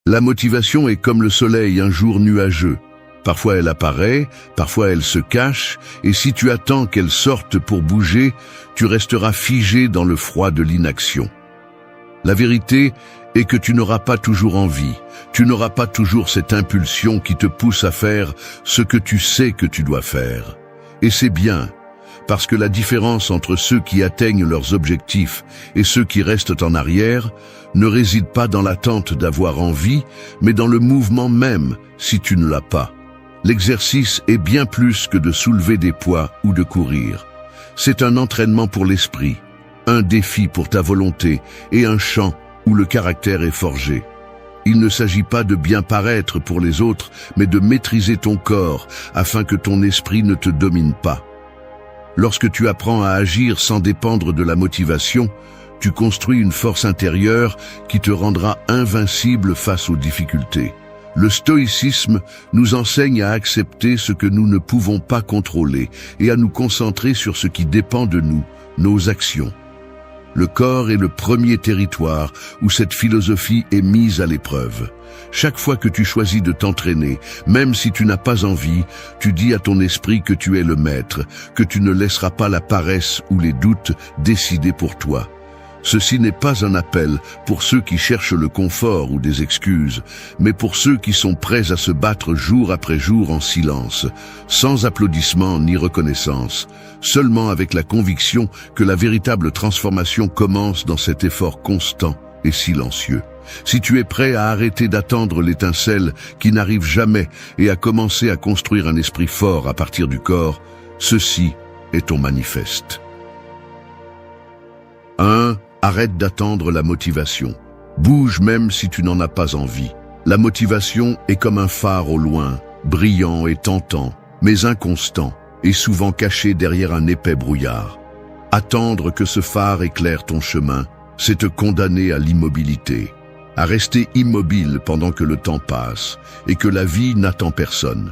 La motivation est comme le soleil un jour nuageux. Parfois elle apparaît, parfois elle se cache, et si tu attends qu'elle sorte pour bouger, tu resteras figé dans le froid de l'inaction. La vérité est que tu n'auras pas toujours envie, tu n'auras pas toujours cette impulsion qui te pousse à faire ce que tu sais que tu dois faire. Et c'est bien, parce que la différence entre ceux qui atteignent leurs objectifs et ceux qui restent en arrière ne réside pas dans l'attente d'avoir envie, mais dans le mouvement même si tu ne l'as pas. L'exercice est bien plus que de soulever des poids ou de courir. C'est un entraînement pour l'esprit, un défi pour ta volonté et un champ où le caractère est forgé. Il ne s'agit pas de bien paraître pour les autres, mais de maîtriser ton corps afin que ton esprit ne te domine pas. Lorsque tu apprends à agir sans dépendre de la motivation, tu construis une force intérieure qui te rendra invincible face aux difficultés. Le stoïcisme nous enseigne à accepter ce que nous ne pouvons pas contrôler et à nous concentrer sur ce qui dépend de nous, nos actions. Le corps est le premier territoire où cette philosophie est mise à l'épreuve. Chaque fois que tu choisis de t'entraîner, même si tu n'as pas envie, tu dis à ton esprit que tu es le maître, que tu ne laisseras pas la paresse ou les doutes décider pour toi. Ceci n'est pas un appel pour ceux qui cherchent le confort ou des excuses, mais pour ceux qui sont prêts à se battre jour après jour en silence, sans applaudissements ni reconnaissance, seulement avec la conviction que la véritable transformation commence dans cet effort constant et silencieux. Si tu es prêt à arrêter d'attendre l'étincelle qui n'arrive jamais et à commencer à construire un esprit fort à partir du corps, ceci est ton manifeste. 1. Arrête d'attendre la motivation. Bouge même si tu n'en as pas envie. La motivation est comme un phare au loin, brillant et tentant, mais inconstant, et souvent caché derrière un épais brouillard. Attendre que ce phare éclaire ton chemin, c'est te condamner à l'immobilité, à rester immobile pendant que le temps passe et que la vie n'attend personne.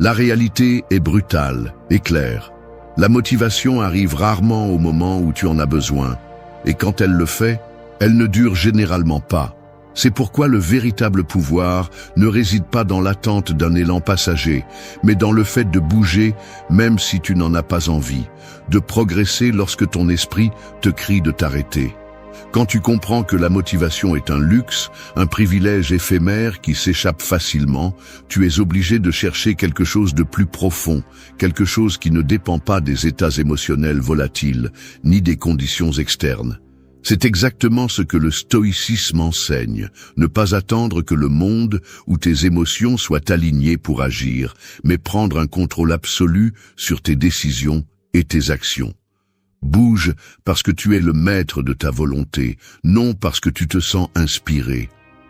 La réalité est brutale et claire. La motivation arrive rarement au moment où tu en as besoin. Et quand elle le fait, elle ne dure généralement pas. C'est pourquoi le véritable pouvoir ne réside pas dans l'attente d'un élan passager, mais dans le fait de bouger même si tu n'en as pas envie, de progresser lorsque ton esprit te crie de t'arrêter. Quand tu comprends que la motivation est un luxe, un privilège éphémère qui s'échappe facilement, tu es obligé de chercher quelque chose de plus profond, quelque chose qui ne dépend pas des états émotionnels volatiles, ni des conditions externes. C'est exactement ce que le stoïcisme enseigne, ne pas attendre que le monde ou tes émotions soient alignées pour agir, mais prendre un contrôle absolu sur tes décisions et tes actions. Bouge parce que tu es le maître de ta volonté, non parce que tu te sens inspiré.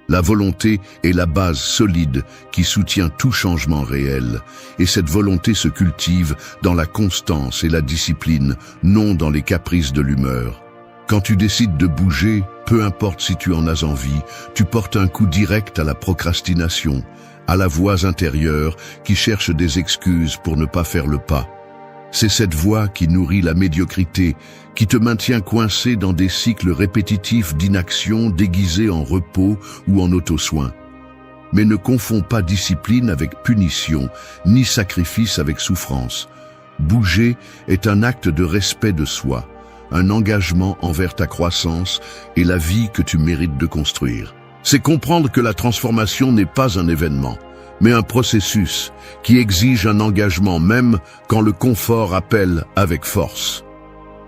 La volonté est la base solide qui soutient tout changement réel, et cette volonté se cultive dans la constance et la discipline, non dans les caprices de l'humeur. Quand tu décides de bouger, peu importe si tu en as envie, tu portes un coup direct à la procrastination, à la voix intérieure qui cherche des excuses pour ne pas faire le pas. C'est cette voix qui nourrit la médiocrité, qui te maintient coincé dans des cycles répétitifs d'inaction déguisés en repos ou en auto-soin. Mais ne confonds pas discipline avec punition, ni sacrifice avec souffrance. Bouger est un acte de respect de soi, un engagement envers ta croissance et la vie que tu mérites de construire. C'est comprendre que la transformation n'est pas un événement, mais un processus qui exige un engagement même quand le confort appelle avec force.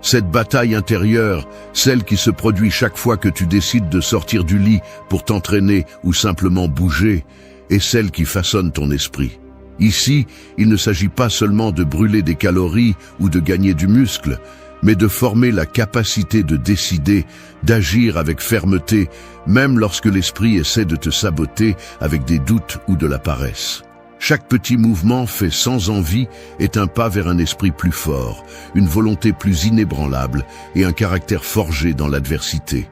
Cette bataille intérieure, celle qui se produit chaque fois que tu décides de sortir du lit pour t'entraîner ou simplement bouger, est celle qui façonne ton esprit. Ici, il ne s'agit pas seulement de brûler des calories ou de gagner du muscle, mais de former la capacité de décider, d'agir avec fermeté, même lorsque l'esprit essaie de te saboter avec des doutes ou de la paresse. Chaque petit mouvement fait sans envie est un pas vers un esprit plus fort, une volonté plus inébranlable et un caractère forgé dans l'adversité.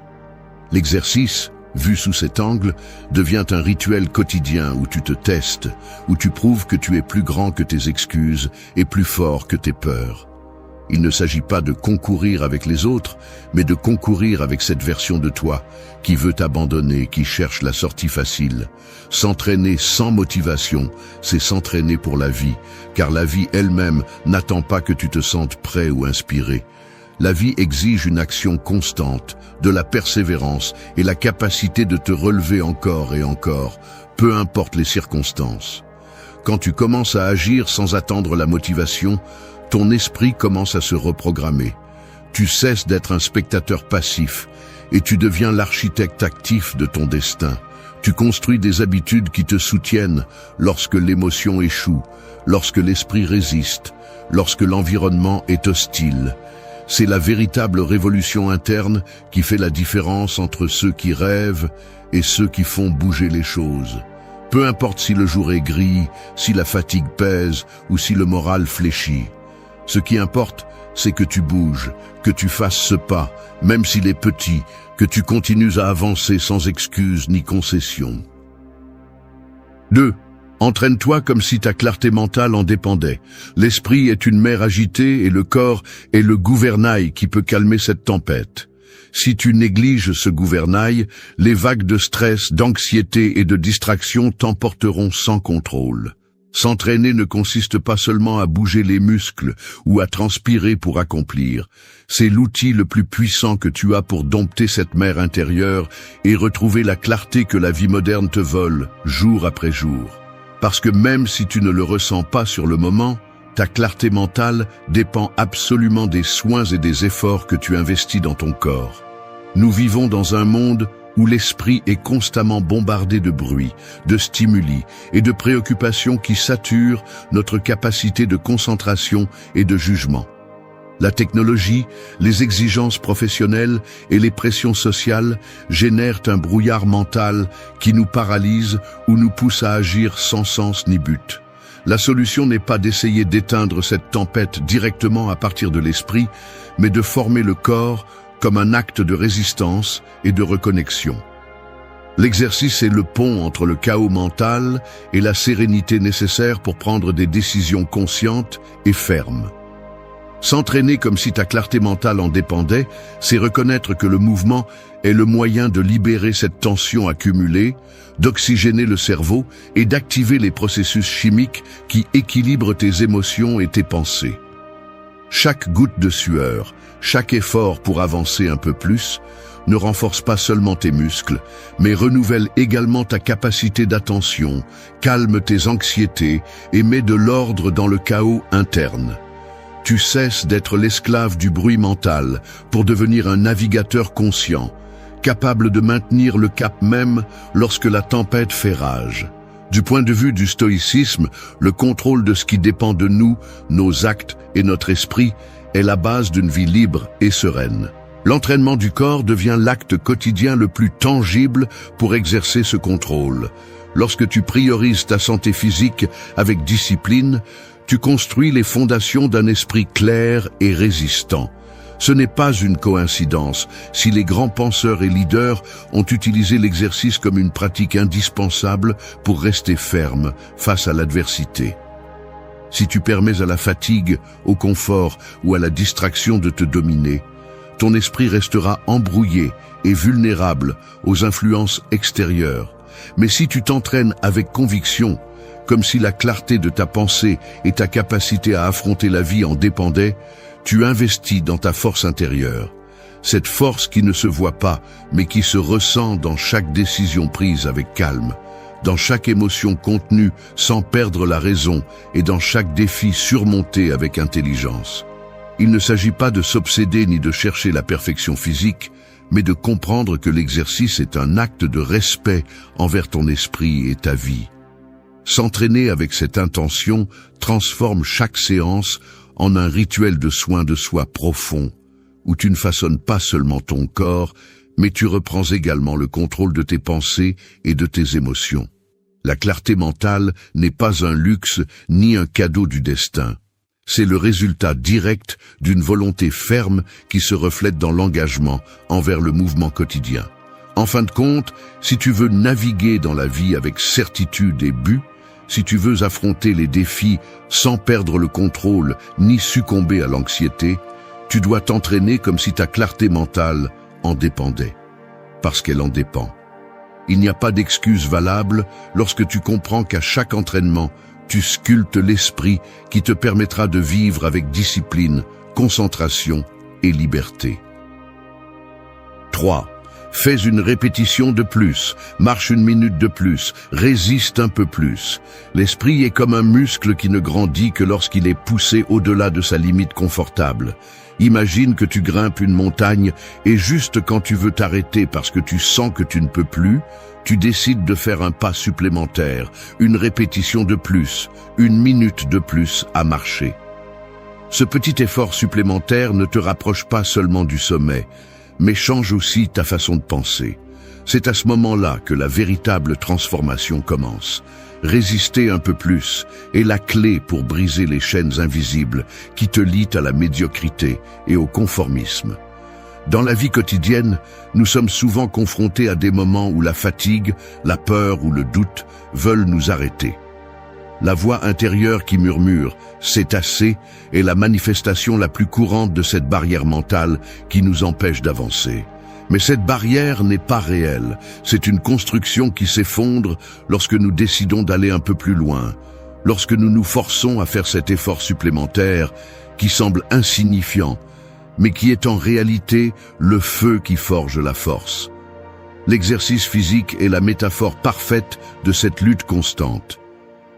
L'exercice, vu sous cet angle, devient un rituel quotidien où tu te testes, où tu prouves que tu es plus grand que tes excuses et plus fort que tes peurs. Il ne s'agit pas de concourir avec les autres, mais de concourir avec cette version de toi qui veut t'abandonner, qui cherche la sortie facile. S'entraîner sans motivation, c'est s'entraîner pour la vie, car la vie elle-même n'attend pas que tu te sentes prêt ou inspiré. La vie exige une action constante, de la persévérance et la capacité de te relever encore et encore, peu importe les circonstances. Quand tu commences à agir sans attendre la motivation, ton esprit commence à se reprogrammer. Tu cesses d'être un spectateur passif et tu deviens l'architecte actif de ton destin. Tu construis des habitudes qui te soutiennent lorsque l'émotion échoue, lorsque l'esprit résiste, lorsque l'environnement est hostile. C'est la véritable révolution interne qui fait la différence entre ceux qui rêvent et ceux qui font bouger les choses. Peu importe si le jour est gris, si la fatigue pèse ou si le moral fléchit. Ce qui importe, c'est que tu bouges, que tu fasses ce pas, même s'il est petit, que tu continues à avancer sans excuse ni concession. 2. Entraîne-toi comme si ta clarté mentale en dépendait. L'esprit est une mer agitée et le corps est le gouvernail qui peut calmer cette tempête. Si tu négliges ce gouvernail, les vagues de stress, d'anxiété et de distraction t'emporteront sans contrôle. S'entraîner ne consiste pas seulement à bouger les muscles ou à transpirer pour accomplir. C'est l'outil le plus puissant que tu as pour dompter cette mer intérieure et retrouver la clarté que la vie moderne te vole, jour après jour. Parce que même si tu ne le ressens pas sur le moment, ta clarté mentale dépend absolument des soins et des efforts que tu investis dans ton corps. Nous vivons dans un monde où l'esprit est constamment bombardé de bruit, de stimuli et de préoccupations qui saturent notre capacité de concentration et de jugement. La technologie, les exigences professionnelles et les pressions sociales génèrent un brouillard mental qui nous paralyse ou nous pousse à agir sans sens ni but. La solution n'est pas d'essayer d'éteindre cette tempête directement à partir de l'esprit, mais de former le corps comme un acte de résistance et de reconnexion. L'exercice est le pont entre le chaos mental et la sérénité nécessaire pour prendre des décisions conscientes et fermes. S'entraîner comme si ta clarté mentale en dépendait, c'est reconnaître que le mouvement est le moyen de libérer cette tension accumulée, d'oxygéner le cerveau et d'activer les processus chimiques qui équilibrent tes émotions et tes pensées. Chaque goutte de sueur, chaque effort pour avancer un peu plus, ne renforce pas seulement tes muscles, mais renouvelle également ta capacité d'attention, calme tes anxiétés et met de l'ordre dans le chaos interne. Tu cesses d'être l'esclave du bruit mental pour devenir un navigateur conscient, capable de maintenir le cap même lorsque la tempête fait rage. Du point de vue du stoïcisme, le contrôle de ce qui dépend de nous, nos actes et notre esprit, est la base d'une vie libre et sereine. L'entraînement du corps devient l'acte quotidien le plus tangible pour exercer ce contrôle. Lorsque tu priorises ta santé physique avec discipline, tu construis les fondations d'un esprit clair et résistant. Ce n'est pas une coïncidence si les grands penseurs et leaders ont utilisé l'exercice comme une pratique indispensable pour rester ferme face à l'adversité. Si tu permets à la fatigue, au confort ou à la distraction de te dominer, ton esprit restera embrouillé et vulnérable aux influences extérieures. Mais si tu t'entraînes avec conviction, comme si la clarté de ta pensée et ta capacité à affronter la vie en dépendaient, tu investis dans ta force intérieure. Cette force qui ne se voit pas, mais qui se ressent dans chaque décision prise avec calme, dans chaque émotion contenue sans perdre la raison et dans chaque défi surmonté avec intelligence. Il ne s'agit pas de s'obséder ni de chercher la perfection physique, mais de comprendre que l'exercice est un acte de respect envers ton esprit et ta vie. S'entraîner avec cette intention transforme chaque séance en un rituel de soin de soi profond, où tu ne façonnes pas seulement ton corps, mais tu reprends également le contrôle de tes pensées et de tes émotions. La clarté mentale n'est pas un luxe ni un cadeau du destin. C'est le résultat direct d'une volonté ferme qui se reflète dans l'engagement envers le mouvement quotidien. En fin de compte, si tu veux naviguer dans la vie avec certitude et but, Si tu veux affronter les défis sans perdre le contrôle ni succomber à l'anxiété, tu dois t'entraîner comme si ta clarté mentale en dépendait. Parce qu'elle en dépend. Il n'y a pas d'excuse valable lorsque tu comprends qu'à chaque entraînement, tu sculptes l'esprit qui te permettra de vivre avec discipline, concentration et liberté. 3. Fais une répétition de plus, marche une minute de plus, résiste un peu plus. L'esprit est comme un muscle qui ne grandit que lorsqu'il est poussé au-delà de sa limite confortable. Imagine que tu grimpes une montagne et juste quand tu veux t'arrêter parce que tu sens que tu ne peux plus, tu décides de faire un pas supplémentaire, une répétition de plus, une minute de plus à marcher. Ce petit effort supplémentaire ne te rapproche pas seulement du sommet, mais change aussi ta façon de penser. C'est à ce moment-là que la véritable transformation commence. Résister un peu plus est la clé pour briser les chaînes invisibles qui te lient à la médiocrité et au conformisme. Dans la vie quotidienne, nous sommes souvent confrontés à des moments où la fatigue, la peur ou le doute veulent nous arrêter. La voix intérieure qui murmure « c'est assez » est la manifestation la plus courante de cette barrière mentale qui nous empêche d'avancer. Mais cette barrière n'est pas réelle, c'est une construction qui s'effondre lorsque nous décidons d'aller un peu plus loin, lorsque nous nous forçons à faire cet effort supplémentaire qui semble insignifiant, mais qui est en réalité le feu qui forge la force. L'exercice physique est la métaphore parfaite de cette lutte constante.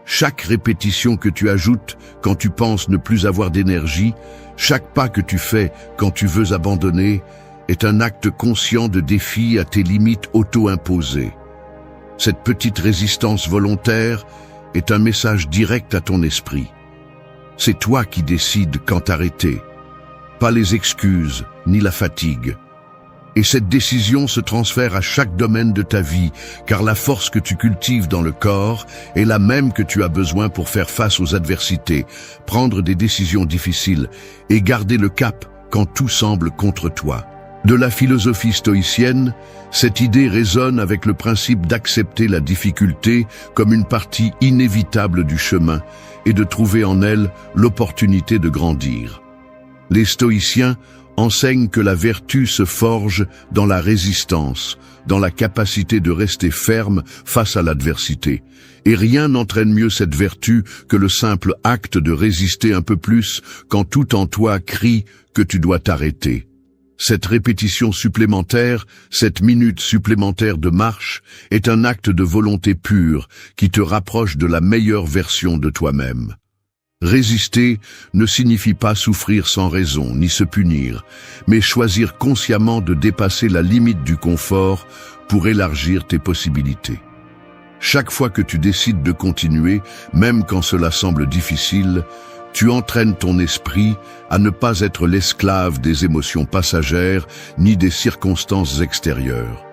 Chaque répétition que tu ajoutes quand tu penses ne plus avoir d'énergie, chaque pas que tu fais quand tu veux abandonner, est un acte conscient de défi à tes limites auto-imposées. Cette petite résistance volontaire est un message direct à ton esprit. C'est toi qui décides quand t'arrêter, pas les excuses ni la fatigue. Et cette décision se transfère à chaque domaine de ta vie, car la force que tu cultives dans le corps est la même que tu as besoin pour faire face aux adversités, prendre des décisions difficiles et garder le cap quand tout semble contre toi. De la philosophie stoïcienne, cette idée résonne avec le principe d'accepter la difficulté comme une partie inévitable du chemin et de trouver en elle l'opportunité de grandir. Les stoïciens enseignent que la vertu se forge dans la résistance, dans la capacité de rester ferme face à l'adversité. Et rien n'entraîne mieux cette vertu que le simple acte de résister un peu plus quand tout en toi crie que tu dois t'arrêter. Cette répétition supplémentaire, cette minute supplémentaire de marche, est un acte de volonté pure qui te rapproche de la meilleure version de toi-même. Résister ne signifie pas souffrir sans raison, ni se punir, mais choisir consciemment de dépasser la limite du confort pour élargir tes possibilités. Chaque fois que tu décides de continuer, même quand cela semble difficile, tu entraînes ton esprit à ne pas être l'esclave des émotions passagères ni des circonstances extérieures.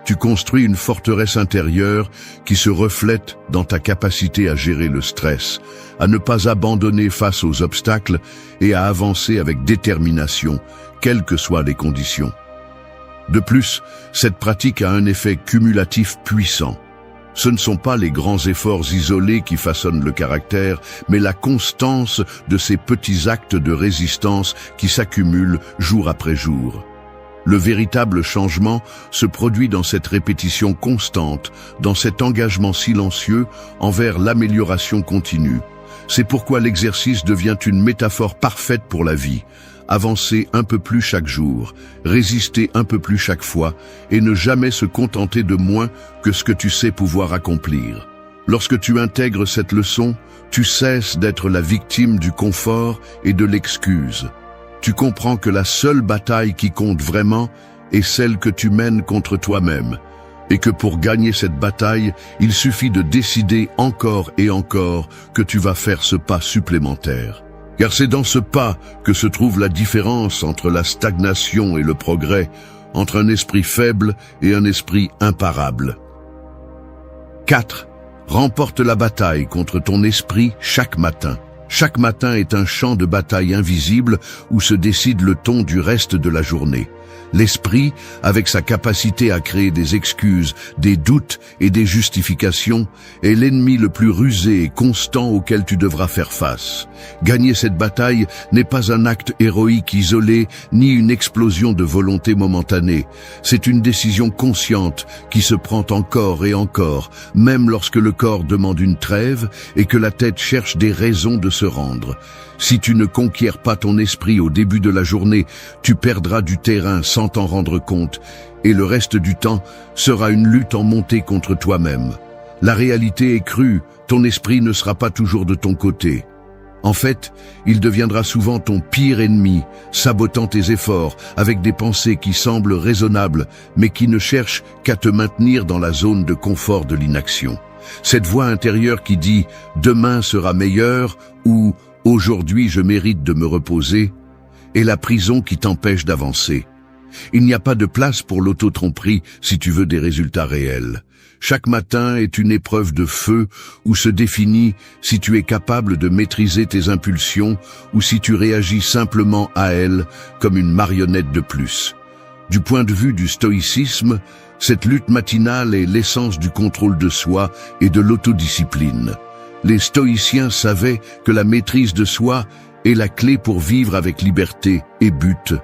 Tu construis une forteresse intérieure qui se reflète dans ta capacité à gérer le stress, à ne pas abandonner face aux obstacles et à avancer avec détermination, quelles que soient les conditions. De plus, cette pratique a un effet cumulatif puissant. Ce ne sont pas les grands efforts isolés qui façonnent le caractère, mais la constance de ces petits actes de résistance qui s'accumulent jour après jour. Le véritable changement se produit dans cette répétition constante, dans cet engagement silencieux envers l'amélioration continue. C'est pourquoi l'exercice devient une métaphore parfaite pour la vie. Avancer un peu plus chaque jour, résister un peu plus chaque fois et ne jamais se contenter de moins que ce que tu sais pouvoir accomplir. Lorsque tu intègres cette leçon, tu cesses d'être la victime du confort et de l'excuse. Tu comprends que la seule bataille qui compte vraiment est celle que tu mènes contre toi-même, et que pour gagner cette bataille, il suffit de décider encore et encore que tu vas faire ce pas supplémentaire. Car c'est dans ce pas que se trouve la différence entre la stagnation et le progrès, entre un esprit faible et un esprit imparable. 4. Remporte la bataille contre ton esprit chaque matin. Chaque matin est un champ de bataille invisible où se décide le ton du reste de la journée. L'esprit, avec sa capacité à créer des excuses, des doutes et des justifications, est l'ennemi le plus rusé et constant auquel tu devras faire face. Gagner cette bataille n'est pas un acte héroïque isolé, ni une explosion de volonté momentanée. C'est une décision consciente qui se prend encore et encore, même lorsque le corps demande une trêve et que la tête cherche des raisons de se rendre. Si tu ne conquiers pas ton esprit au début de la journée, tu perdras du terrain sans t'en rendre compte, et le reste du temps sera une lutte en montée contre toi-même. La réalité est crue, ton esprit ne sera pas toujours de ton côté. En fait, il deviendra souvent ton pire ennemi, sabotant tes efforts avec des pensées qui semblent raisonnables, mais qui ne cherchent qu'à te maintenir dans la zone de confort de l'inaction. Cette voix intérieure qui dit « demain sera meilleur » ou « aujourd'hui je mérite de me reposer » est la prison qui t'empêche d'avancer. Il n'y a pas de place pour l'auto-tromperie si tu veux des résultats réels. Chaque matin est une épreuve de feu où se définit si tu es capable de maîtriser tes impulsions ou si tu réagis simplement à elles comme une marionnette de plus. Du point de vue du stoïcisme, cette lutte matinale est l'essence du contrôle de soi et de l'autodiscipline. Les stoïciens savaient que la maîtrise de soi est la clé pour vivre avec liberté et but.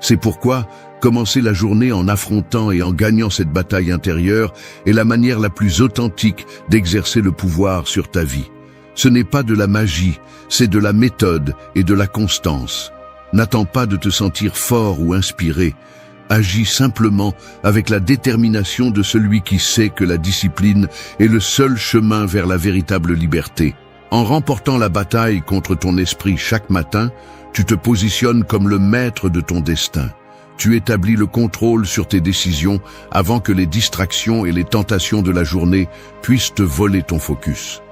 C'est pourquoi commencer la journée en affrontant et en gagnant cette bataille intérieure est la manière la plus authentique d'exercer le pouvoir sur ta vie. Ce n'est pas de la magie, c'est de la méthode et de la constance. N'attends pas de te sentir fort ou inspiré. Agis simplement avec la détermination de celui qui sait que la discipline est le seul chemin vers la véritable liberté. En remportant la bataille contre ton esprit chaque matin, tu te positionnes comme le maître de ton destin. Tu établis le contrôle sur tes décisions avant que les distractions et les tentations de la journée puissent te voler ton focus.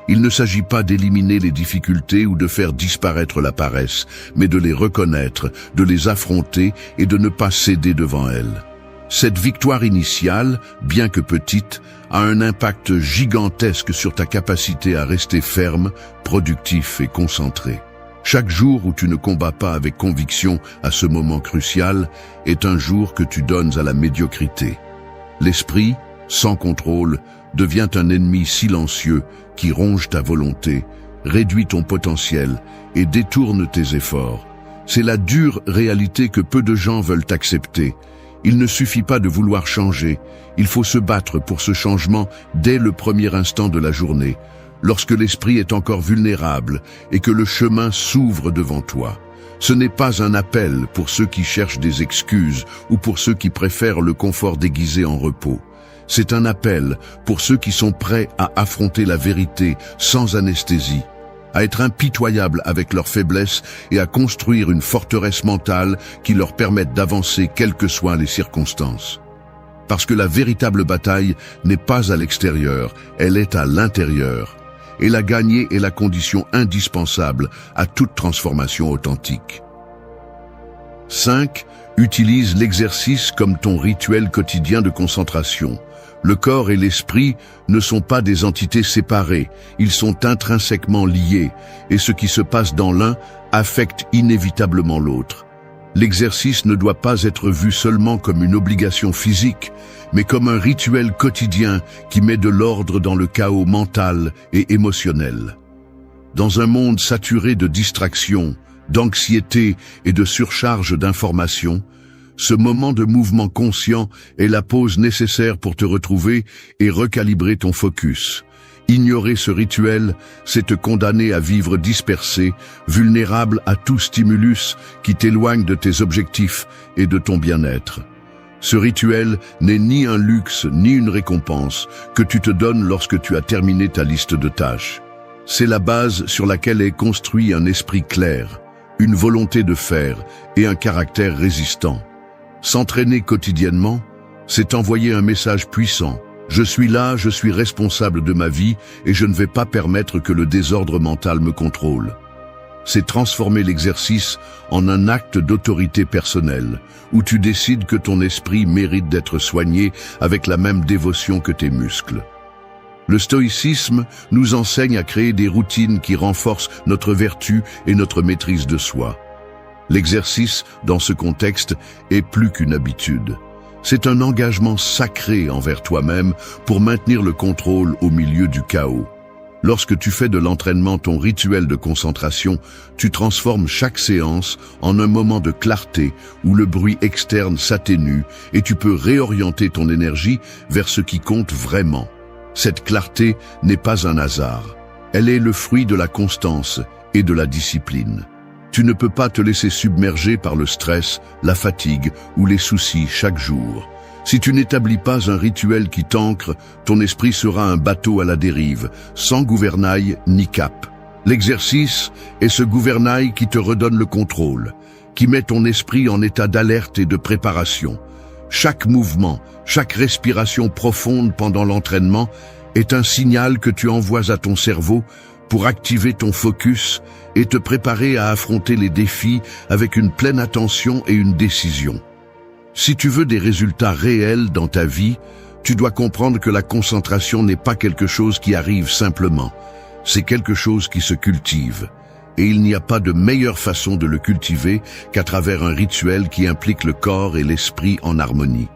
Il ne s'agit pas d'éliminer les difficultés ou de faire disparaître la paresse, mais de les reconnaître, de les affronter et de ne pas céder devant elles. Cette victoire initiale, bien que petite, a un impact gigantesque sur ta capacité à rester ferme, productif et concentré. Chaque jour où tu ne combats pas avec conviction à ce moment crucial est un jour que tu donnes à la médiocrité. L'esprit, sans contrôle, devient un ennemi silencieux qui ronge ta volonté, réduit ton potentiel et détourne tes efforts. C'est la dure réalité que peu de gens veulent accepter. Il ne suffit pas de vouloir changer, il faut se battre pour ce changement dès le premier instant de la journée, lorsque l'esprit est encore vulnérable et que le chemin s'ouvre devant toi. Ce n'est pas un appel pour ceux qui cherchent des excuses ou pour ceux qui préfèrent le confort déguisé en repos. C'est un appel pour ceux qui sont prêts à affronter la vérité sans anesthésie, à être impitoyables avec leurs faiblesses et à construire une forteresse mentale qui leur permette d'avancer quelles que soient les circonstances. Parce que la véritable bataille n'est pas à l'extérieur, elle est à l'intérieur. Et la gagner est la condition indispensable à toute transformation authentique. 5. Utilise l'exercice comme ton rituel quotidien de concentration. Le corps et l'esprit ne sont pas des entités séparées, ils sont intrinsèquement liés, et ce qui se passe dans l'un affecte inévitablement l'autre. L'exercice ne doit pas être vu seulement comme une obligation physique, mais comme un rituel quotidien qui met de l'ordre dans le chaos mental et émotionnel. Dans un monde saturé de distractions, d'anxiété et de surcharge d'informations, ce moment de mouvement conscient est la pause nécessaire pour te retrouver et recalibrer ton focus. Ignorer ce rituel, c'est te condamner à vivre dispersé, vulnérable à tout stimulus qui t'éloigne de tes objectifs et de ton bien-être. Ce rituel n'est ni un luxe ni une récompense que tu te donnes lorsque tu as terminé ta liste de tâches. C'est la base sur laquelle est construit un esprit clair, une volonté de faire et un caractère résistant. S'entraîner quotidiennement, c'est envoyer un message puissant. Je suis là, je suis responsable de ma vie et je ne vais pas permettre que le désordre mental me contrôle. C'est transformer l'exercice en un acte d'autorité personnelle, où tu décides que ton esprit mérite d'être soigné avec la même dévotion que tes muscles. Le stoïcisme nous enseigne à créer des routines qui renforcent notre vertu et notre maîtrise de soi. L'exercice, dans ce contexte, est plus qu'une habitude. C'est un engagement sacré envers toi-même pour maintenir le contrôle au milieu du chaos. Lorsque tu fais de l'entraînement ton rituel de concentration, tu transformes chaque séance en un moment de clarté où le bruit externe s'atténue et tu peux réorienter ton énergie vers ce qui compte vraiment. Cette clarté n'est pas un hasard. Elle est le fruit de la constance et de la discipline. Tu ne peux pas te laisser submerger par le stress, la fatigue ou les soucis chaque jour. Si tu n'établis pas un rituel qui t'ancre, ton esprit sera un bateau à la dérive, sans gouvernail ni cap. L'exercice est ce gouvernail qui te redonne le contrôle, qui met ton esprit en état d'alerte et de préparation. Chaque mouvement, chaque respiration profonde pendant l'entraînement est un signal que tu envoies à ton cerveau pour activer ton focus et te préparer à affronter les défis avec une pleine attention et une décision. Si tu veux des résultats réels dans ta vie, tu dois comprendre que la concentration n'est pas quelque chose qui arrive simplement. C'est quelque chose qui se cultive. Et il n'y a pas de meilleure façon de le cultiver qu'à travers un rituel qui implique le corps et l'esprit en harmonie.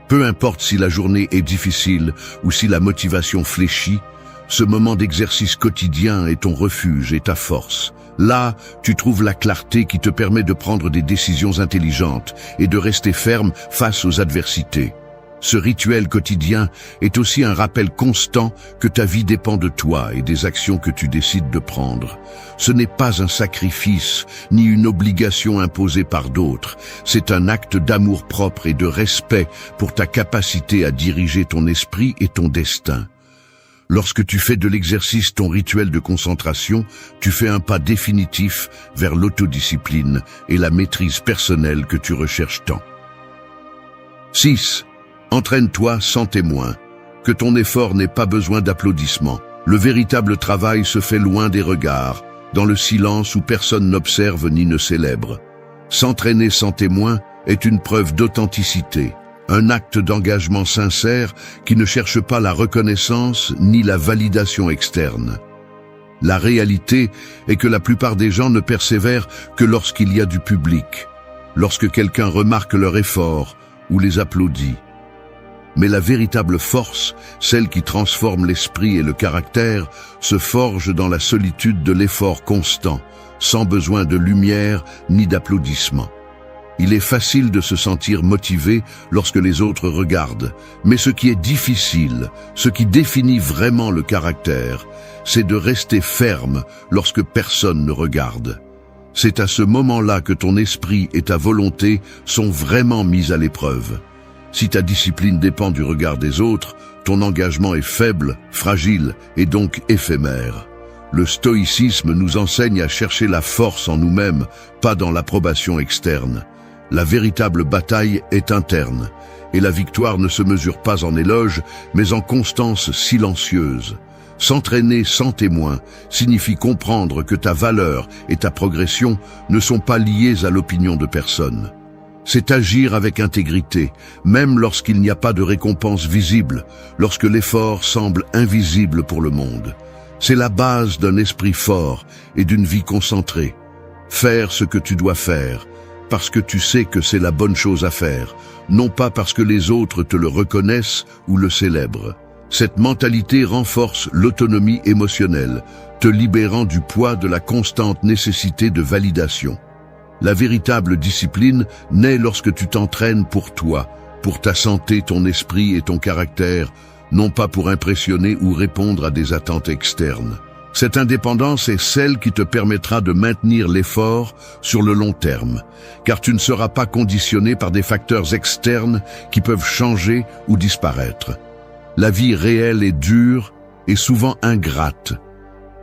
Peu importe si la journée est difficile ou si la motivation fléchit, ce moment d'exercice quotidien est ton refuge et ta force. Là, tu trouves la clarté qui te permet de prendre des décisions intelligentes et de rester ferme face aux adversités. Ce rituel quotidien est aussi un rappel constant que ta vie dépend de toi et des actions que tu décides de prendre. Ce n'est pas un sacrifice, ni une obligation imposée par d'autres. C'est un acte d'amour-propre et de respect pour ta capacité à diriger ton esprit et ton destin. Lorsque tu fais de l'exercice ton rituel de concentration, tu fais un pas définitif vers l'autodiscipline et la maîtrise personnelle que tu recherches tant. 6. Entraîne-toi sans témoin. Que ton effort n'ait pas besoin d'applaudissements. Le véritable travail se fait loin des regards, dans le silence où personne n'observe ni ne célèbre. S'entraîner sans témoin est une preuve d'authenticité. Un acte d'engagement sincère qui ne cherche pas la reconnaissance ni la validation externe. La réalité est que la plupart des gens ne persévèrent que lorsqu'il y a du public, lorsque quelqu'un remarque leur effort ou les applaudit. Mais la véritable force, celle qui transforme l'esprit et le caractère, se forge dans la solitude de l'effort constant, sans besoin de lumière ni d'applaudissements. Il est facile de se sentir motivé lorsque les autres regardent, mais ce qui est difficile, ce qui définit vraiment le caractère, c'est de rester ferme lorsque personne ne regarde. C'est à ce moment-là que ton esprit et ta volonté sont vraiment mis à l'épreuve. Si ta discipline dépend du regard des autres, ton engagement est faible, fragile et donc éphémère. Le stoïcisme nous enseigne à chercher la force en nous-mêmes, pas dans l'approbation externe. La véritable bataille est interne, et la victoire ne se mesure pas en éloges, mais en constance silencieuse. S'entraîner sans témoin signifie comprendre que ta valeur et ta progression ne sont pas liées à l'opinion de personne. C'est agir avec intégrité, même lorsqu'il n'y a pas de récompense visible, lorsque l'effort semble invisible pour le monde. C'est la base d'un esprit fort et d'une vie concentrée. Faire ce que tu dois faire, parce que tu sais que c'est la bonne chose à faire, non pas parce que les autres te le reconnaissent ou le célèbrent. Cette mentalité renforce l'autonomie émotionnelle, te libérant du poids de la constante nécessité de validation. La véritable discipline naît lorsque tu t'entraînes pour toi, pour ta santé, ton esprit et ton caractère, non pas pour impressionner ou répondre à des attentes externes. Cette indépendance est celle qui te permettra de maintenir l'effort sur le long terme, car tu ne seras pas conditionné par des facteurs externes qui peuvent changer ou disparaître. La vie réelle est dure et souvent ingrate.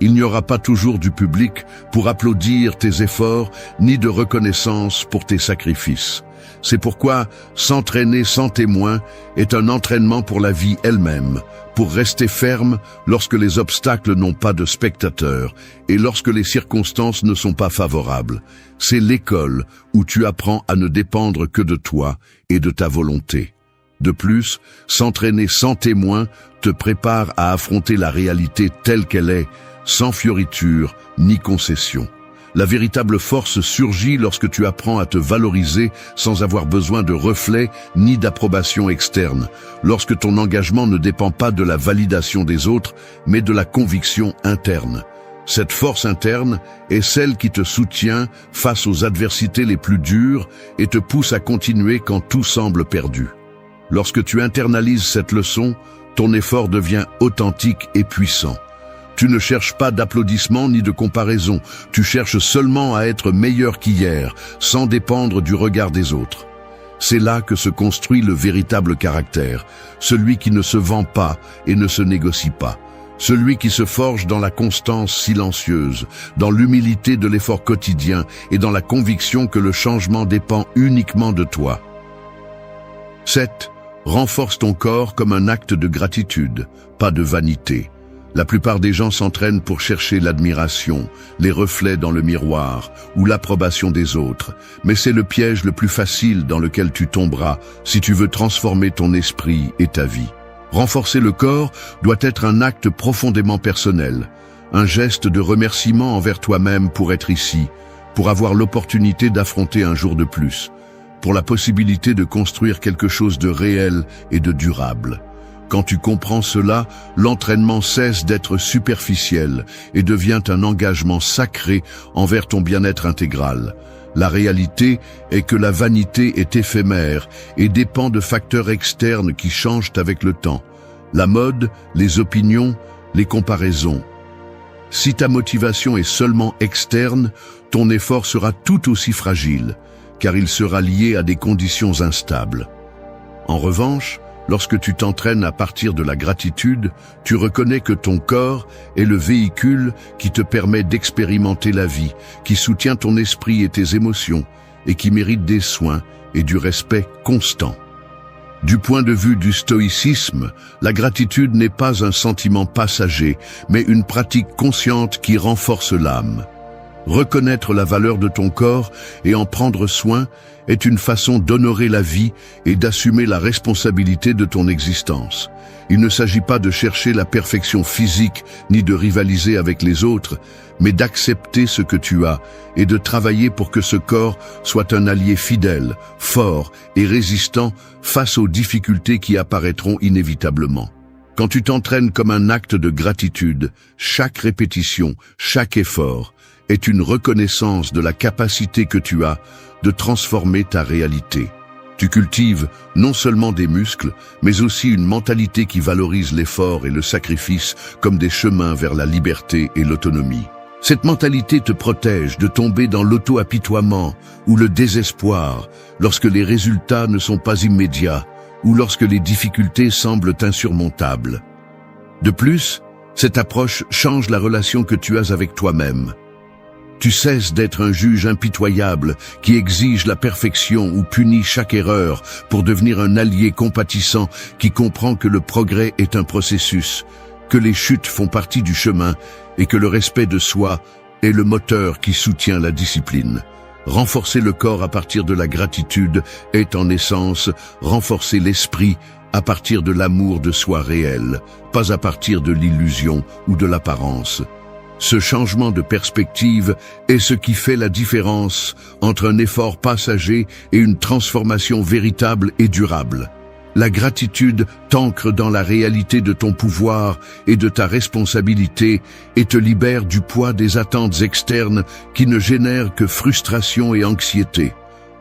Il n'y aura pas toujours du public pour applaudir tes efforts, ni de reconnaissance pour tes sacrifices. C'est pourquoi s'entraîner sans témoin est un entraînement pour la vie elle-même, pour rester ferme lorsque les obstacles n'ont pas de spectateurs et lorsque les circonstances ne sont pas favorables. C'est l'école où tu apprends à ne dépendre que de toi et de ta volonté. De plus, s'entraîner sans témoin te prépare à affronter la réalité telle qu'elle est, sans fioriture ni concession. La véritable force surgit lorsque tu apprends à te valoriser sans avoir besoin de reflets ni d'approbation externe, lorsque ton engagement ne dépend pas de la validation des autres, mais de la conviction interne. Cette force interne est celle qui te soutient face aux adversités les plus dures et te pousse à continuer quand tout semble perdu. Lorsque tu internalises cette leçon, ton effort devient authentique et puissant. Tu ne cherches pas d'applaudissements ni de comparaison, tu cherches seulement à être meilleur qu'hier, sans dépendre du regard des autres. C'est là que se construit le véritable caractère, celui qui ne se vend pas et ne se négocie pas. Celui qui se forge dans la constance silencieuse, dans l'humilité de l'effort quotidien et dans la conviction que le changement dépend uniquement de toi. 7. Renforce ton corps comme un acte de gratitude, pas de vanité. La plupart des gens s'entraînent pour chercher l'admiration, les reflets dans le miroir ou l'approbation des autres, mais c'est le piège le plus facile dans lequel tu tomberas si tu veux transformer ton esprit et ta vie. Renforcer le corps doit être un acte profondément personnel, un geste de remerciement envers toi-même pour être ici, pour avoir l'opportunité d'affronter un jour de plus, pour la possibilité de construire quelque chose de réel et de durable. Quand tu comprends cela, l'entraînement cesse d'être superficiel et devient un engagement sacré envers ton bien-être intégral. La réalité est que la vanité est éphémère et dépend de facteurs externes qui changent avec le temps. La mode, les opinions, les comparaisons. Si ta motivation est seulement externe, ton effort sera tout aussi fragile, car il sera lié à des conditions instables. En revanche, lorsque tu t'entraînes à partir de la gratitude, tu reconnais que ton corps est le véhicule qui te permet d'expérimenter la vie, qui soutient ton esprit et tes émotions, et qui mérite des soins et du respect constant. Du point de vue du stoïcisme, la gratitude n'est pas un sentiment passager, mais une pratique consciente qui renforce l'âme. Reconnaître la valeur de ton corps et en prendre soin est une façon d'honorer la vie et d'assumer la responsabilité de ton existence. Il ne s'agit pas de chercher la perfection physique ni de rivaliser avec les autres, mais d'accepter ce que tu as et de travailler pour que ce corps soit un allié fidèle, fort et résistant face aux difficultés qui apparaîtront inévitablement. Quand tu t'entraînes comme un acte de gratitude, chaque répétition, chaque effort est une reconnaissance de la capacité que tu as de transformer ta réalité. Tu cultives non seulement des muscles, mais aussi une mentalité qui valorise l'effort et le sacrifice comme des chemins vers la liberté et l'autonomie. Cette mentalité te protège de tomber dans l'auto-apitoiement ou le désespoir lorsque les résultats ne sont pas immédiats ou lorsque les difficultés semblent insurmontables. De plus, cette approche change la relation que tu as avec toi-même. Tu cesses d'être un juge impitoyable qui exige la perfection ou punit chaque erreur pour devenir un allié compatissant qui comprend que le progrès est un processus, que les chutes font partie du chemin et que le respect de soi est le moteur qui soutient la discipline. Renforcer le corps à partir de la gratitude est en essence renforcer l'esprit à partir de l'amour de soi réel, pas à partir de l'illusion ou de l'apparence. Ce changement de perspective est ce qui fait la différence entre un effort passager et une transformation véritable et durable. La gratitude t'ancre dans la réalité de ton pouvoir et de ta responsabilité et te libère du poids des attentes externes qui ne génèrent que frustration et anxiété.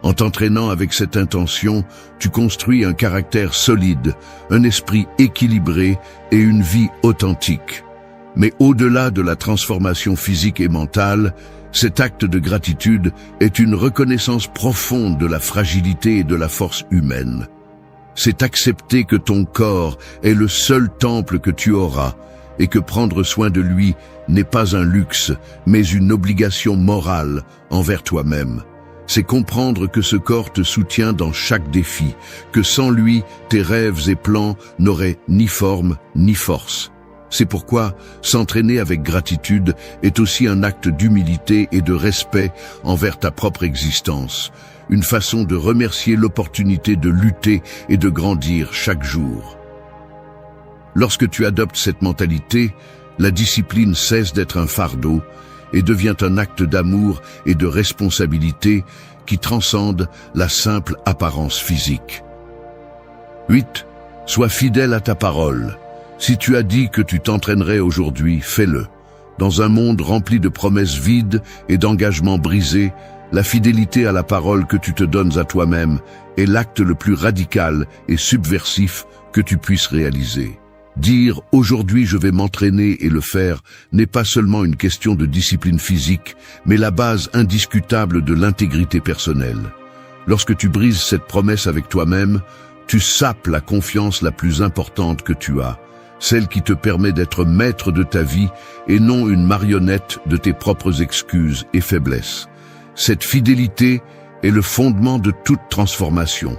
En t'entraînant avec cette intention, tu construis un caractère solide, un esprit équilibré et une vie authentique. Mais au-delà de la transformation physique et mentale, cet acte de gratitude est une reconnaissance profonde de la fragilité et de la force humaine. C'est accepter que ton corps est le seul temple que tu auras et que prendre soin de lui n'est pas un luxe, mais une obligation morale envers toi-même. C'est comprendre que ce corps te soutient dans chaque défi, que sans lui, tes rêves et plans n'auraient ni forme ni force. C'est pourquoi s'entraîner avec gratitude est aussi un acte d'humilité et de respect envers ta propre existence, une façon de remercier l'opportunité de lutter et de grandir chaque jour. Lorsque tu adoptes cette mentalité, la discipline cesse d'être un fardeau et devient un acte d'amour et de responsabilité qui transcende la simple apparence physique. 8. Sois fidèle à ta parole. Si tu as dit que tu t'entraînerais aujourd'hui, fais-le. Dans un monde rempli de promesses vides et d'engagements brisés, la fidélité à la parole que tu te donnes à toi-même est l'acte le plus radical et subversif que tu puisses réaliser. Dire « aujourd'hui je vais m'entraîner et le faire » n'est pas seulement une question de discipline physique, mais la base indiscutable de l'intégrité personnelle. Lorsque tu brises cette promesse avec toi-même, tu sapes la confiance la plus importante que tu as, celle qui te permet d'être maître de ta vie et non une marionnette de tes propres excuses et faiblesses. Cette fidélité est le fondement de toute transformation.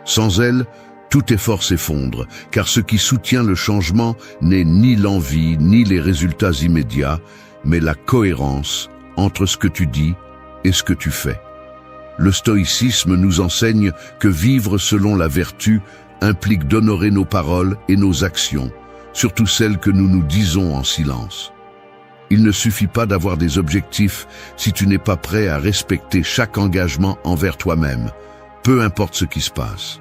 Sans elle, tout effort s'effondre, car ce qui soutient le changement n'est ni l'envie, ni les résultats immédiats, mais la cohérence entre ce que tu dis et ce que tu fais. Le stoïcisme nous enseigne que vivre selon la vertu implique d'honorer nos paroles et nos actions, surtout celles que nous nous disons en silence. Il ne suffit pas d'avoir des objectifs si tu n'es pas prêt à respecter chaque engagement envers toi-même, peu importe ce qui se passe.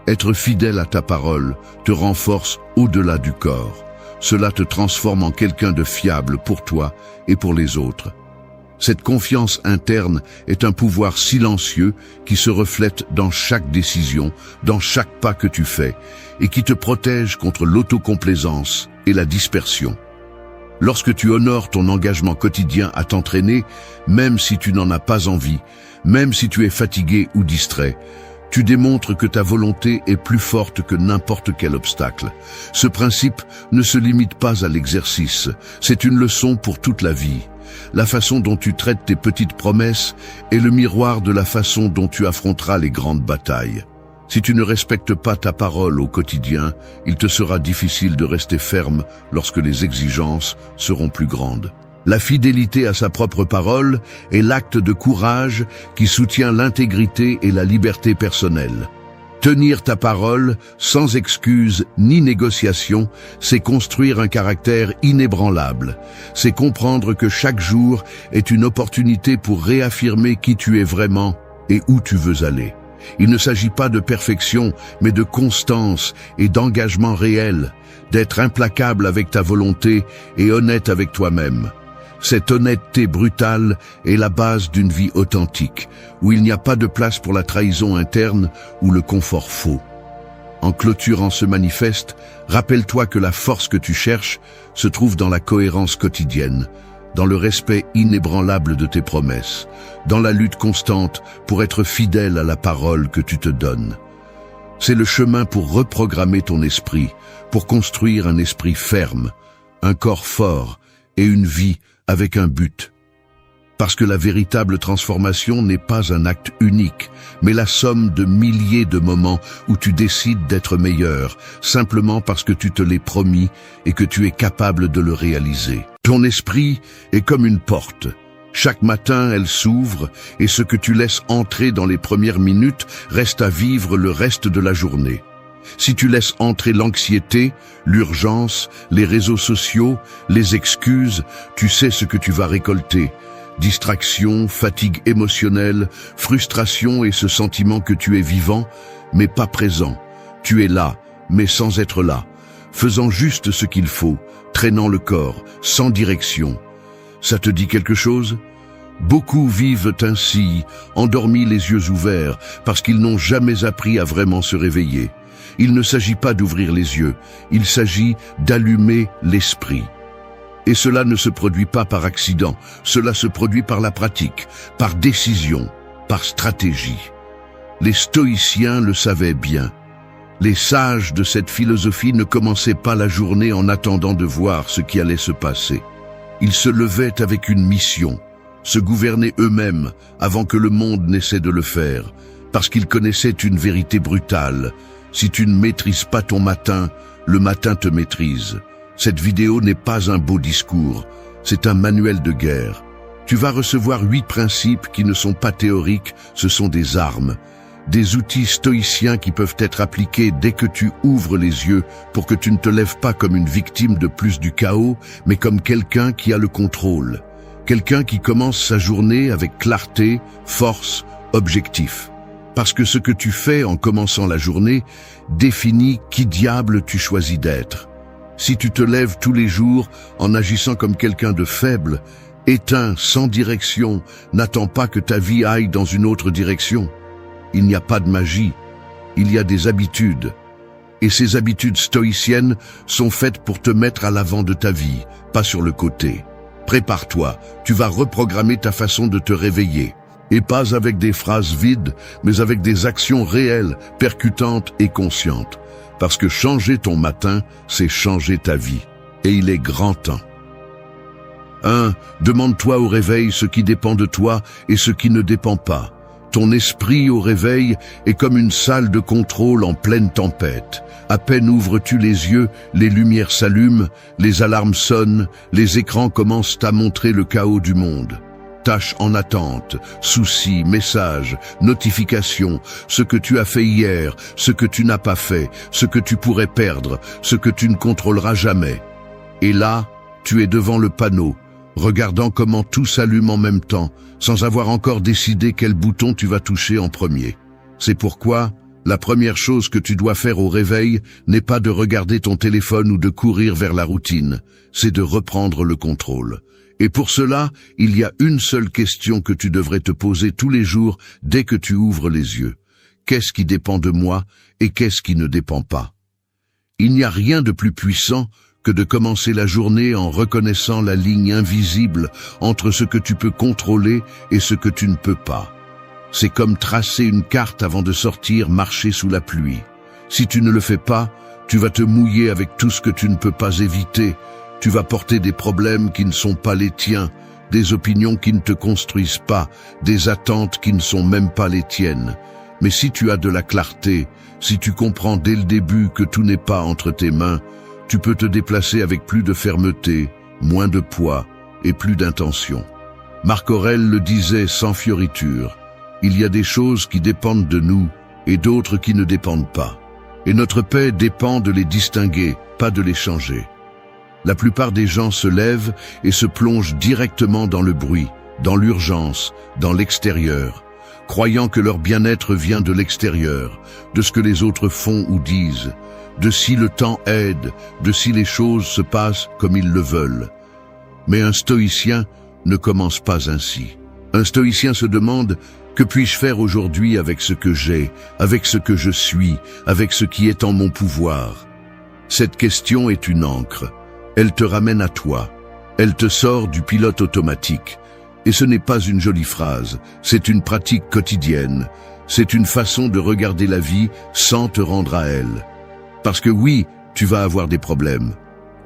Être fidèle à ta parole te renforce au-delà du corps. Cela te transforme en quelqu'un de fiable pour toi et pour les autres. Cette confiance interne est un pouvoir silencieux qui se reflète dans chaque décision, dans chaque pas que tu fais, et qui te protège contre l'autocomplaisance et la dispersion. Lorsque tu honores ton engagement quotidien à t'entraîner, même si tu n'en as pas envie, même si tu es fatigué ou distrait, tu démontres que ta volonté est plus forte que n'importe quel obstacle. Ce principe ne se limite pas à l'exercice, c'est une leçon pour toute la vie. La façon dont tu traites tes petites promesses est le miroir de la façon dont tu affronteras les grandes batailles. Si tu ne respectes pas ta parole au quotidien, il te sera difficile de rester ferme lorsque les exigences seront plus grandes. La fidélité à sa propre parole est l'acte de courage qui soutient l'intégrité et la liberté personnelle. Tenir ta parole, sans excuse ni négociation, c'est construire un caractère inébranlable. C'est comprendre que chaque jour est une opportunité pour réaffirmer qui tu es vraiment et où tu veux aller. Il ne s'agit pas de perfection, mais de constance et d'engagement réel, d'être implacable avec ta volonté et honnête avec toi-même. Cette honnêteté brutale est la base d'une vie authentique, où il n'y a pas de place pour la trahison interne ou le confort faux. En clôturant ce manifeste, rappelle-toi que la force que tu cherches se trouve dans la cohérence quotidienne, dans le respect inébranlable de tes promesses, dans la lutte constante pour être fidèle à la parole que tu te donnes. C'est le chemin pour reprogrammer ton esprit, pour construire un esprit ferme, un corps fort et une vie avec un but. Parce que la véritable transformation n'est pas un acte unique, mais la somme de milliers de moments où tu décides d'être meilleur, simplement parce que tu te l'es promis et que tu es capable de le réaliser. Ton esprit est comme une porte. Chaque matin, elle s'ouvre et ce que tu laisses entrer dans les premières minutes reste à vivre le reste de la journée. Si tu laisses entrer l'anxiété, l'urgence, les réseaux sociaux, les excuses, tu sais ce que tu vas récolter. Distraction, fatigue émotionnelle, frustration et ce sentiment que tu es vivant, mais pas présent. Tu es là, mais sans être là, faisant juste ce qu'il faut, traînant le corps, sans direction. Ça te dit quelque chose ? Beaucoup vivent ainsi, endormis les yeux ouverts, parce qu'ils n'ont jamais appris à vraiment se réveiller. Il ne s'agit pas d'ouvrir les yeux, il s'agit d'allumer l'esprit. Et cela ne se produit pas par accident, cela se produit par la pratique, par décision, par stratégie. Les stoïciens le savaient bien. Les sages de cette philosophie ne commençaient pas la journée en attendant de voir ce qui allait se passer. Ils se levaient avec une mission, se gouverner eux-mêmes avant que le monde n'essaie de le faire, parce qu'ils connaissaient une vérité brutale. Si tu ne maîtrises pas ton matin, le matin te maîtrise. Cette vidéo n'est pas un beau discours, c'est un manuel de guerre. Tu vas recevoir 8 principes qui ne sont pas théoriques, ce sont des armes. Des outils stoïciens qui peuvent être appliqués dès que tu ouvres les yeux pour que tu ne te lèves pas comme une victime de plus du chaos, mais comme quelqu'un qui a le contrôle. quelqu'un qui commence sa journée avec clarté, force, objectif. Parce que ce que tu fais en commençant la journée définit qui diable tu choisis d'être. Si tu te lèves tous les jours en agissant comme quelqu'un de faible, éteint, sans direction, n'attends pas que ta vie aille dans une autre direction. Il n'y a pas de magie, il y a des habitudes. Et ces habitudes stoïciennes sont faites pour te mettre à l'avant de ta vie, pas sur le côté. Prépare-toi, tu vas reprogrammer ta façon de te réveiller. Et pas avec des phrases vides, mais avec des actions réelles, percutantes et conscientes. Parce que changer ton matin, c'est changer ta vie. Et il est grand temps. 1. Demande-toi au réveil ce qui dépend de toi et ce qui ne dépend pas. Ton esprit au réveil est comme une salle de contrôle en pleine tempête. À peine ouvres-tu les yeux, les lumières s'allument, les alarmes sonnent, les écrans commencent à montrer le chaos du monde. Tâches en attente, soucis, messages, notifications, ce que tu as fait hier, ce que tu n'as pas fait, ce que tu pourrais perdre, ce que tu ne contrôleras jamais. Et là, tu es devant le panneau, regardant comment tout s'allume en même temps, sans avoir encore décidé quel bouton tu vas toucher en premier. C'est pourquoi, la première chose que tu dois faire au réveil n'est pas de regarder ton téléphone ou de courir vers la routine, c'est de reprendre le contrôle. Et pour cela, il y a une seule question que tu devrais te poser tous les jours dès que tu ouvres les yeux. Qu'est-ce qui dépend de moi et qu'est-ce qui ne dépend pas? Il n'y a rien de plus puissant que de commencer la journée en reconnaissant la ligne invisible entre ce que tu peux contrôler et ce que tu ne peux pas. C'est comme tracer une carte avant de sortir marcher sous la pluie. Si tu ne le fais pas, tu vas te mouiller avec tout ce que tu ne peux pas éviter. Tu vas porter des problèmes qui ne sont pas les tiens, des opinions qui ne te construisent pas, des attentes qui ne sont même pas les tiennes. Mais si tu as de la clarté, si tu comprends dès le début que tout n'est pas entre tes mains, tu peux te déplacer avec plus de fermeté, moins de poids et plus d'intention. Marc Aurèle le disait sans fioriture, il y a des choses qui dépendent de nous et d'autres qui ne dépendent pas. Et notre paix dépend de les distinguer, pas de les changer. La plupart des gens se lèvent et se plongent directement dans le bruit, dans l'urgence, dans l'extérieur, croyant que leur bien-être vient de l'extérieur, de ce que les autres font ou disent, de si le temps aide, de si les choses se passent comme ils le veulent. Mais un stoïcien ne commence pas ainsi. Un stoïcien se demande « Que puis-je faire aujourd'hui avec ce que j'ai, avec ce que je suis, avec ce qui est en mon pouvoir ?» Cette question est une ancre. Elle te ramène à toi. Elle te sort du pilote automatique. Et ce n'est pas une jolie phrase, c'est une pratique quotidienne. C'est une façon de regarder la vie sans te rendre à elle. Parce que oui, tu vas avoir des problèmes.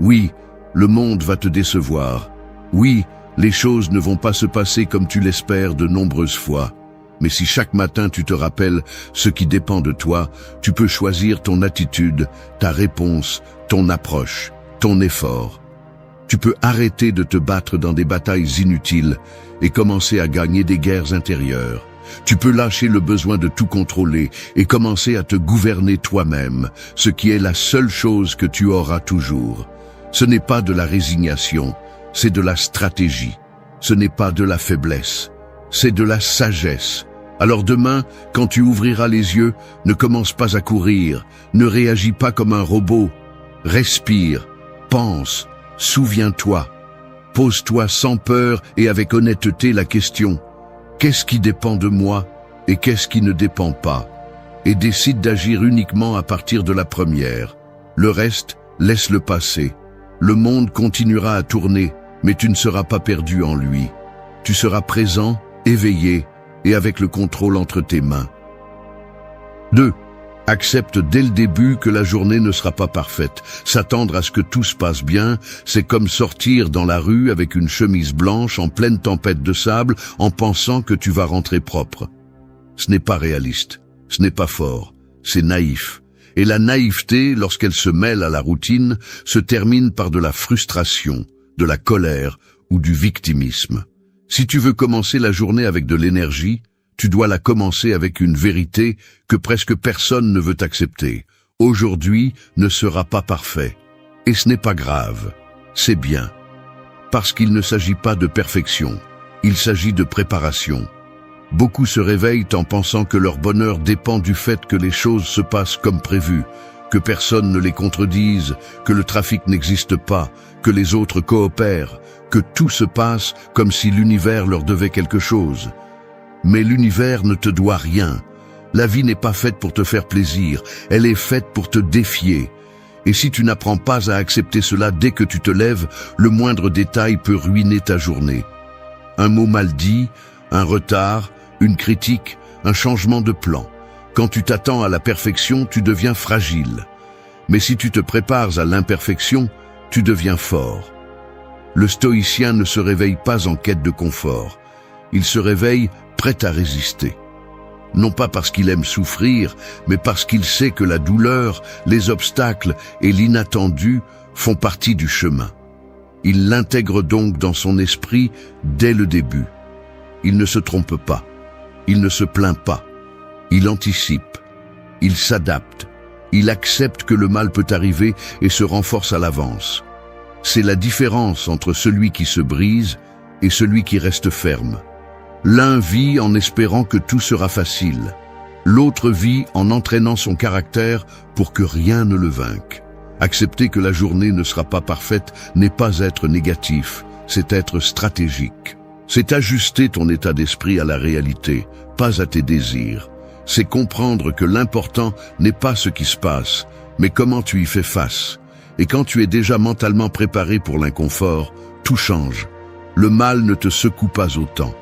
Oui, le monde va te décevoir. Oui, les choses ne vont pas se passer comme tu l'espères de nombreuses fois. Mais si chaque matin tu te rappelles ce qui dépend de toi, tu peux choisir ton attitude, ta réponse, ton approche, ton effort. Tu peux arrêter de te battre dans des batailles inutiles et commencer à gagner des guerres intérieures. Tu peux lâcher le besoin de tout contrôler et commencer à te gouverner toi-même, ce qui est la seule chose que tu auras toujours. Ce n'est pas de la résignation, c'est de la stratégie. Ce n'est pas de la faiblesse, c'est de la sagesse. Alors demain, quand tu ouvriras les yeux, ne commence pas à courir, ne réagis pas comme un robot. Respire, pense, souviens-toi. Pose-toi sans peur et avec honnêteté la question « Qu'est-ce qui dépend de moi et qu'est-ce qui ne dépend pas ?» Et décide d'agir uniquement à partir de la première. Le reste, laisse-le passer. Le monde continuera à tourner, mais tu ne seras pas perdu en lui. Tu seras présent, éveillé et avec le contrôle entre tes mains. 2. Accepte dès le début que la journée ne sera pas parfaite. S'attendre à ce que tout se passe bien, c'est comme sortir dans la rue avec une chemise blanche en pleine tempête de sable en pensant que tu vas rentrer propre. Ce n'est pas réaliste, ce n'est pas fort, c'est naïf. Et la naïveté, lorsqu'elle se mêle à la routine, se termine par de la frustration, de la colère ou du victimisme. Si tu veux commencer la journée avec de l'énergie, tu dois la commencer avec une vérité que presque personne ne veut accepter. Aujourd'hui ne sera pas parfait. Et ce n'est pas grave, c'est bien. Parce qu'il ne s'agit pas de perfection, il s'agit de préparation. Beaucoup se réveillent en pensant que leur bonheur dépend du fait que les choses se passent comme prévu, que personne ne les contredise, que le trafic n'existe pas, que les autres coopèrent, que tout se passe comme si l'univers leur devait quelque chose. Mais l'univers ne te doit rien. La vie n'est pas faite pour te faire plaisir, elle est faite pour te défier. Et si tu n'apprends pas à accepter cela dès que tu te lèves, le moindre détail peut ruiner ta journée. Un mot mal dit, un retard, une critique, un changement de plan. Quand tu t'attends à la perfection, tu deviens fragile. Mais si tu te prépares à l'imperfection, tu deviens fort. Le stoïcien ne se réveille pas en quête de confort. Il se réveille prêt à résister. Non pas parce qu'il aime souffrir, mais parce qu'il sait que la douleur, les obstacles et l'inattendu font partie du chemin. Il l'intègre donc dans son esprit dès le début. Il ne se trompe pas. Il ne se plaint pas. Il anticipe. Il s'adapte. Il accepte que le mal peut arriver et se renforce à l'avance. C'est la différence entre celui qui se brise et celui qui reste ferme. L'un vit en espérant que tout sera facile. L'autre vit en entraînant son caractère pour que rien ne le vainque. Accepter que la journée ne sera pas parfaite n'est pas être négatif, c'est être stratégique. C'est ajuster ton état d'esprit à la réalité, pas à tes désirs. C'est comprendre que l'important n'est pas ce qui se passe, mais comment tu y fais face. Et quand tu es déjà mentalement préparé pour l'inconfort, tout change. Le mal ne te secoue pas autant.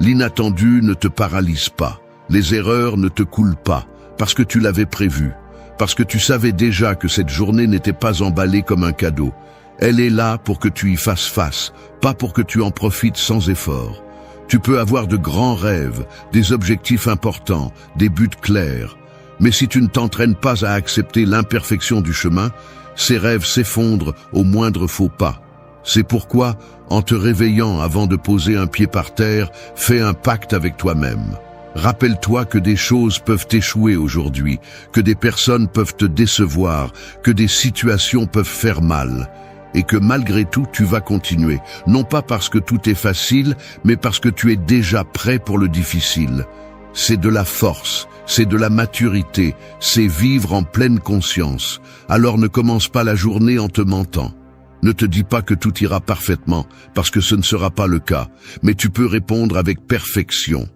L'inattendu ne te paralyse pas. Les erreurs ne te coulent pas, parce que tu l'avais prévu. Parce que tu savais déjà que cette journée n'était pas emballée comme un cadeau. Elle est là pour que tu y fasses face, pas pour que tu en profites sans effort. Tu peux avoir de grands rêves, des objectifs importants, des buts clairs. Mais si tu ne t'entraînes pas à accepter l'imperfection du chemin, ces rêves s'effondrent au moindre faux pas. C'est pourquoi, en te réveillant avant de poser un pied par terre, fais un pacte avec toi-même. Rappelle-toi que des choses peuvent échouer aujourd'hui, que des personnes peuvent te décevoir, que des situations peuvent faire mal. Et que malgré tout, tu vas continuer. Non pas parce que tout est facile, mais parce que tu es déjà prêt pour le difficile. C'est de la force, c'est de la maturité, c'est vivre en pleine conscience. Alors ne commence pas la journée en te mentant. Ne te dis pas que tout ira parfaitement, parce que ce ne sera pas le cas, mais tu peux répondre avec perfection.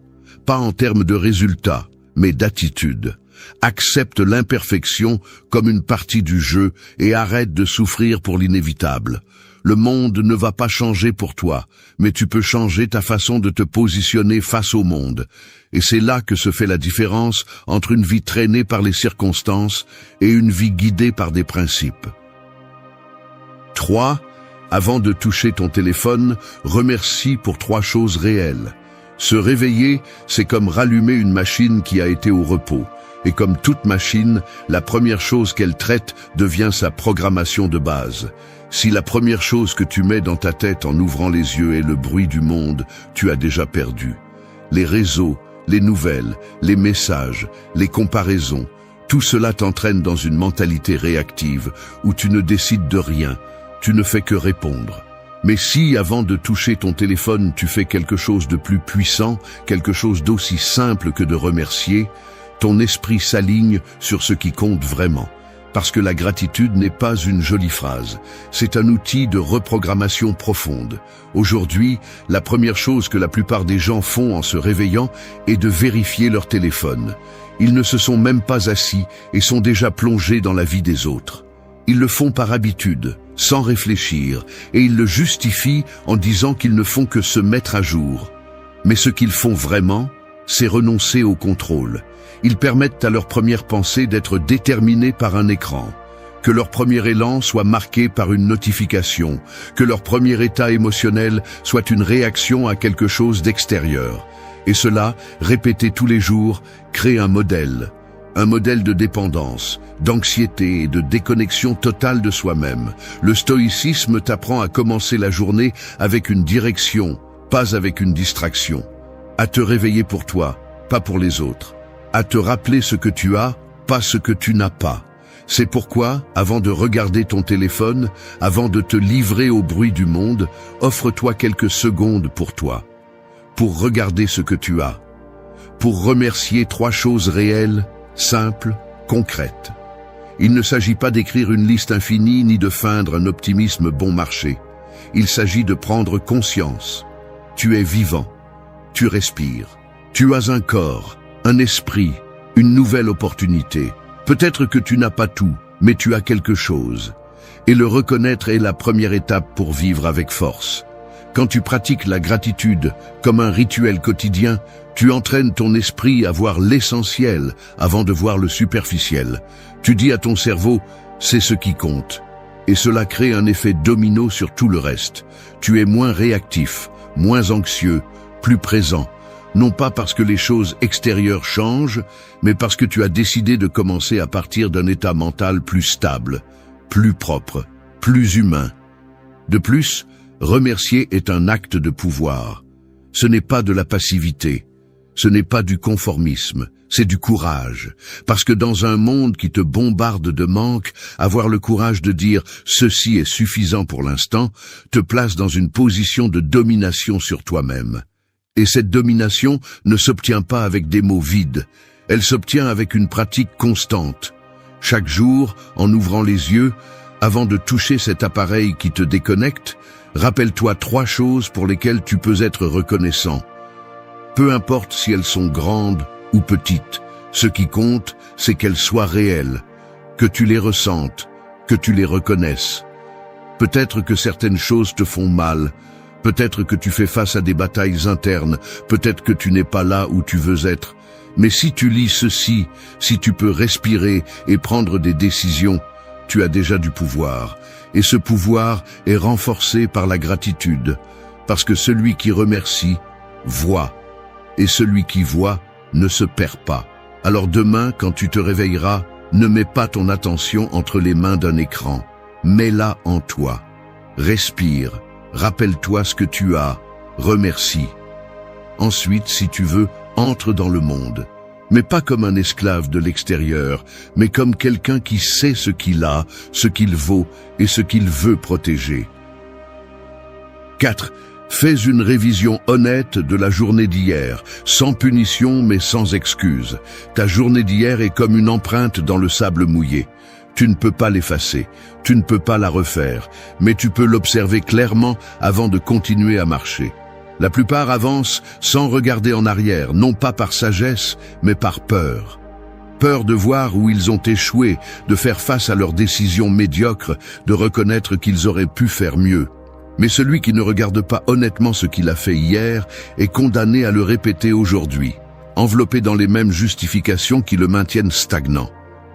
Pas en termes de résultats, mais d'attitude. Accepte l'imperfection comme une partie du jeu et arrête de souffrir pour l'inévitable. Le monde ne va pas changer pour toi, mais tu peux changer ta façon de te positionner face au monde. Et c'est là que se fait la différence entre une vie traînée par les circonstances et une vie guidée par des principes. 3. Avant de toucher ton téléphone, remercie pour 3 choses réelles. Se réveiller, c'est comme rallumer une machine qui a été au repos. Et comme toute machine, la première chose qu'elle traite devient sa programmation de base. Si la première chose que tu mets dans ta tête en ouvrant les yeux est le bruit du monde, tu as déjà perdu. Les réseaux, les nouvelles, les messages, les comparaisons, tout cela t'entraîne dans une mentalité réactive où tu ne décides de rien, tu ne fais que répondre. Mais si, avant de toucher ton téléphone, tu fais quelque chose de plus puissant, quelque chose d'aussi simple que de remercier, ton esprit s'aligne sur ce qui compte vraiment. Parce que la gratitude n'est pas une jolie phrase, c'est un outil de reprogrammation profonde. Aujourd'hui, la première chose que la plupart des gens font en se réveillant est de vérifier leur téléphone. Ils ne se sont même pas assis et sont déjà plongés dans la vie des autres. Ils le font par habitude, sans réfléchir, et ils le justifient en disant qu'ils ne font que se mettre à jour. Mais ce qu'ils font vraiment, c'est renoncer au contrôle. Ils permettent à leur première pensée d'être déterminée par un écran, que leur premier élan soit marqué par une notification, que leur premier état émotionnel soit une réaction à quelque chose d'extérieur. Et cela, répété tous les jours, crée un modèle de dépendance, d'anxiété et de déconnexion totale de soi-même. Le stoïcisme t'apprend à commencer la journée avec une direction, pas avec une distraction. À te réveiller pour toi, pas pour les autres. À te rappeler ce que tu as, pas ce que tu n'as pas. C'est pourquoi, avant de regarder ton téléphone, avant de te livrer au bruit du monde, offre-toi quelques secondes pour toi, pour regarder ce que tu as, pour remercier 3 choses réelles, simples, concrètes. Il ne s'agit pas d'écrire une liste infinie ni de feindre un optimisme bon marché. Il s'agit de prendre conscience. Tu es vivant, tu respires, tu as un corps, un esprit, une nouvelle opportunité. Peut-être que tu n'as pas tout, mais tu as quelque chose. Et le reconnaître est la première étape pour vivre avec force. Quand tu pratiques la gratitude comme un rituel quotidien, tu entraînes ton esprit à voir l'essentiel avant de voir le superficiel. Tu dis à ton cerveau, c'est ce qui compte. Et cela crée un effet domino sur tout le reste. Tu es moins réactif, moins anxieux, plus présent. Non pas parce que les choses extérieures changent, mais parce que tu as décidé de commencer à partir d'un état mental plus stable, plus propre, plus humain. De plus, remercier est un acte de pouvoir. Ce n'est pas de la passivité, ce n'est pas du conformisme, c'est du courage. Parce que dans un monde qui te bombarde de manque, avoir le courage de dire « ceci est suffisant pour l'instant » te place dans une position de domination sur toi-même. Et cette domination ne s'obtient pas avec des mots vides, elle s'obtient avec une pratique constante. Chaque jour, en ouvrant les yeux, avant de toucher cet appareil qui te déconnecte, rappelle-toi 3 choses pour lesquelles tu peux être reconnaissant. Peu importe si elles sont grandes ou petites, ce qui compte, c'est qu'elles soient réelles, que tu les ressentes, que tu les reconnaisses. Peut-être que certaines choses te font mal, peut-être que tu fais face à des batailles internes, peut-être que tu n'es pas là où tu veux être. Mais si tu lis ceci, si tu peux respirer et prendre des décisions, tu as déjà du pouvoir. Et ce pouvoir est renforcé par la gratitude, parce que celui qui remercie, voit. Et celui qui voit ne se perd pas. Alors demain, quand tu te réveilleras, ne mets pas ton attention entre les mains d'un écran. Mets-la en toi. Respire. Rappelle-toi ce que tu as, remercie. Ensuite, si tu veux, entre dans le monde. Mais pas comme un esclave de l'extérieur, mais comme quelqu'un qui sait ce qu'il a, ce qu'il vaut et ce qu'il veut protéger. 4. Fais une révision honnête de la journée d'hier, sans punition mais sans excuse. Ta journée d'hier est comme une empreinte dans le sable mouillé. Tu ne peux pas l'effacer, tu ne peux pas la refaire, mais tu peux l'observer clairement avant de continuer à marcher. La plupart avancent sans regarder en arrière, non pas par sagesse, mais par peur. Peur de voir où ils ont échoué, de faire face à leurs décisions médiocres, de reconnaître qu'ils auraient pu faire mieux. Mais celui qui ne regarde pas honnêtement ce qu'il a fait hier est condamné à le répéter aujourd'hui, enveloppé dans les mêmes justifications qui le maintiennent stagnant.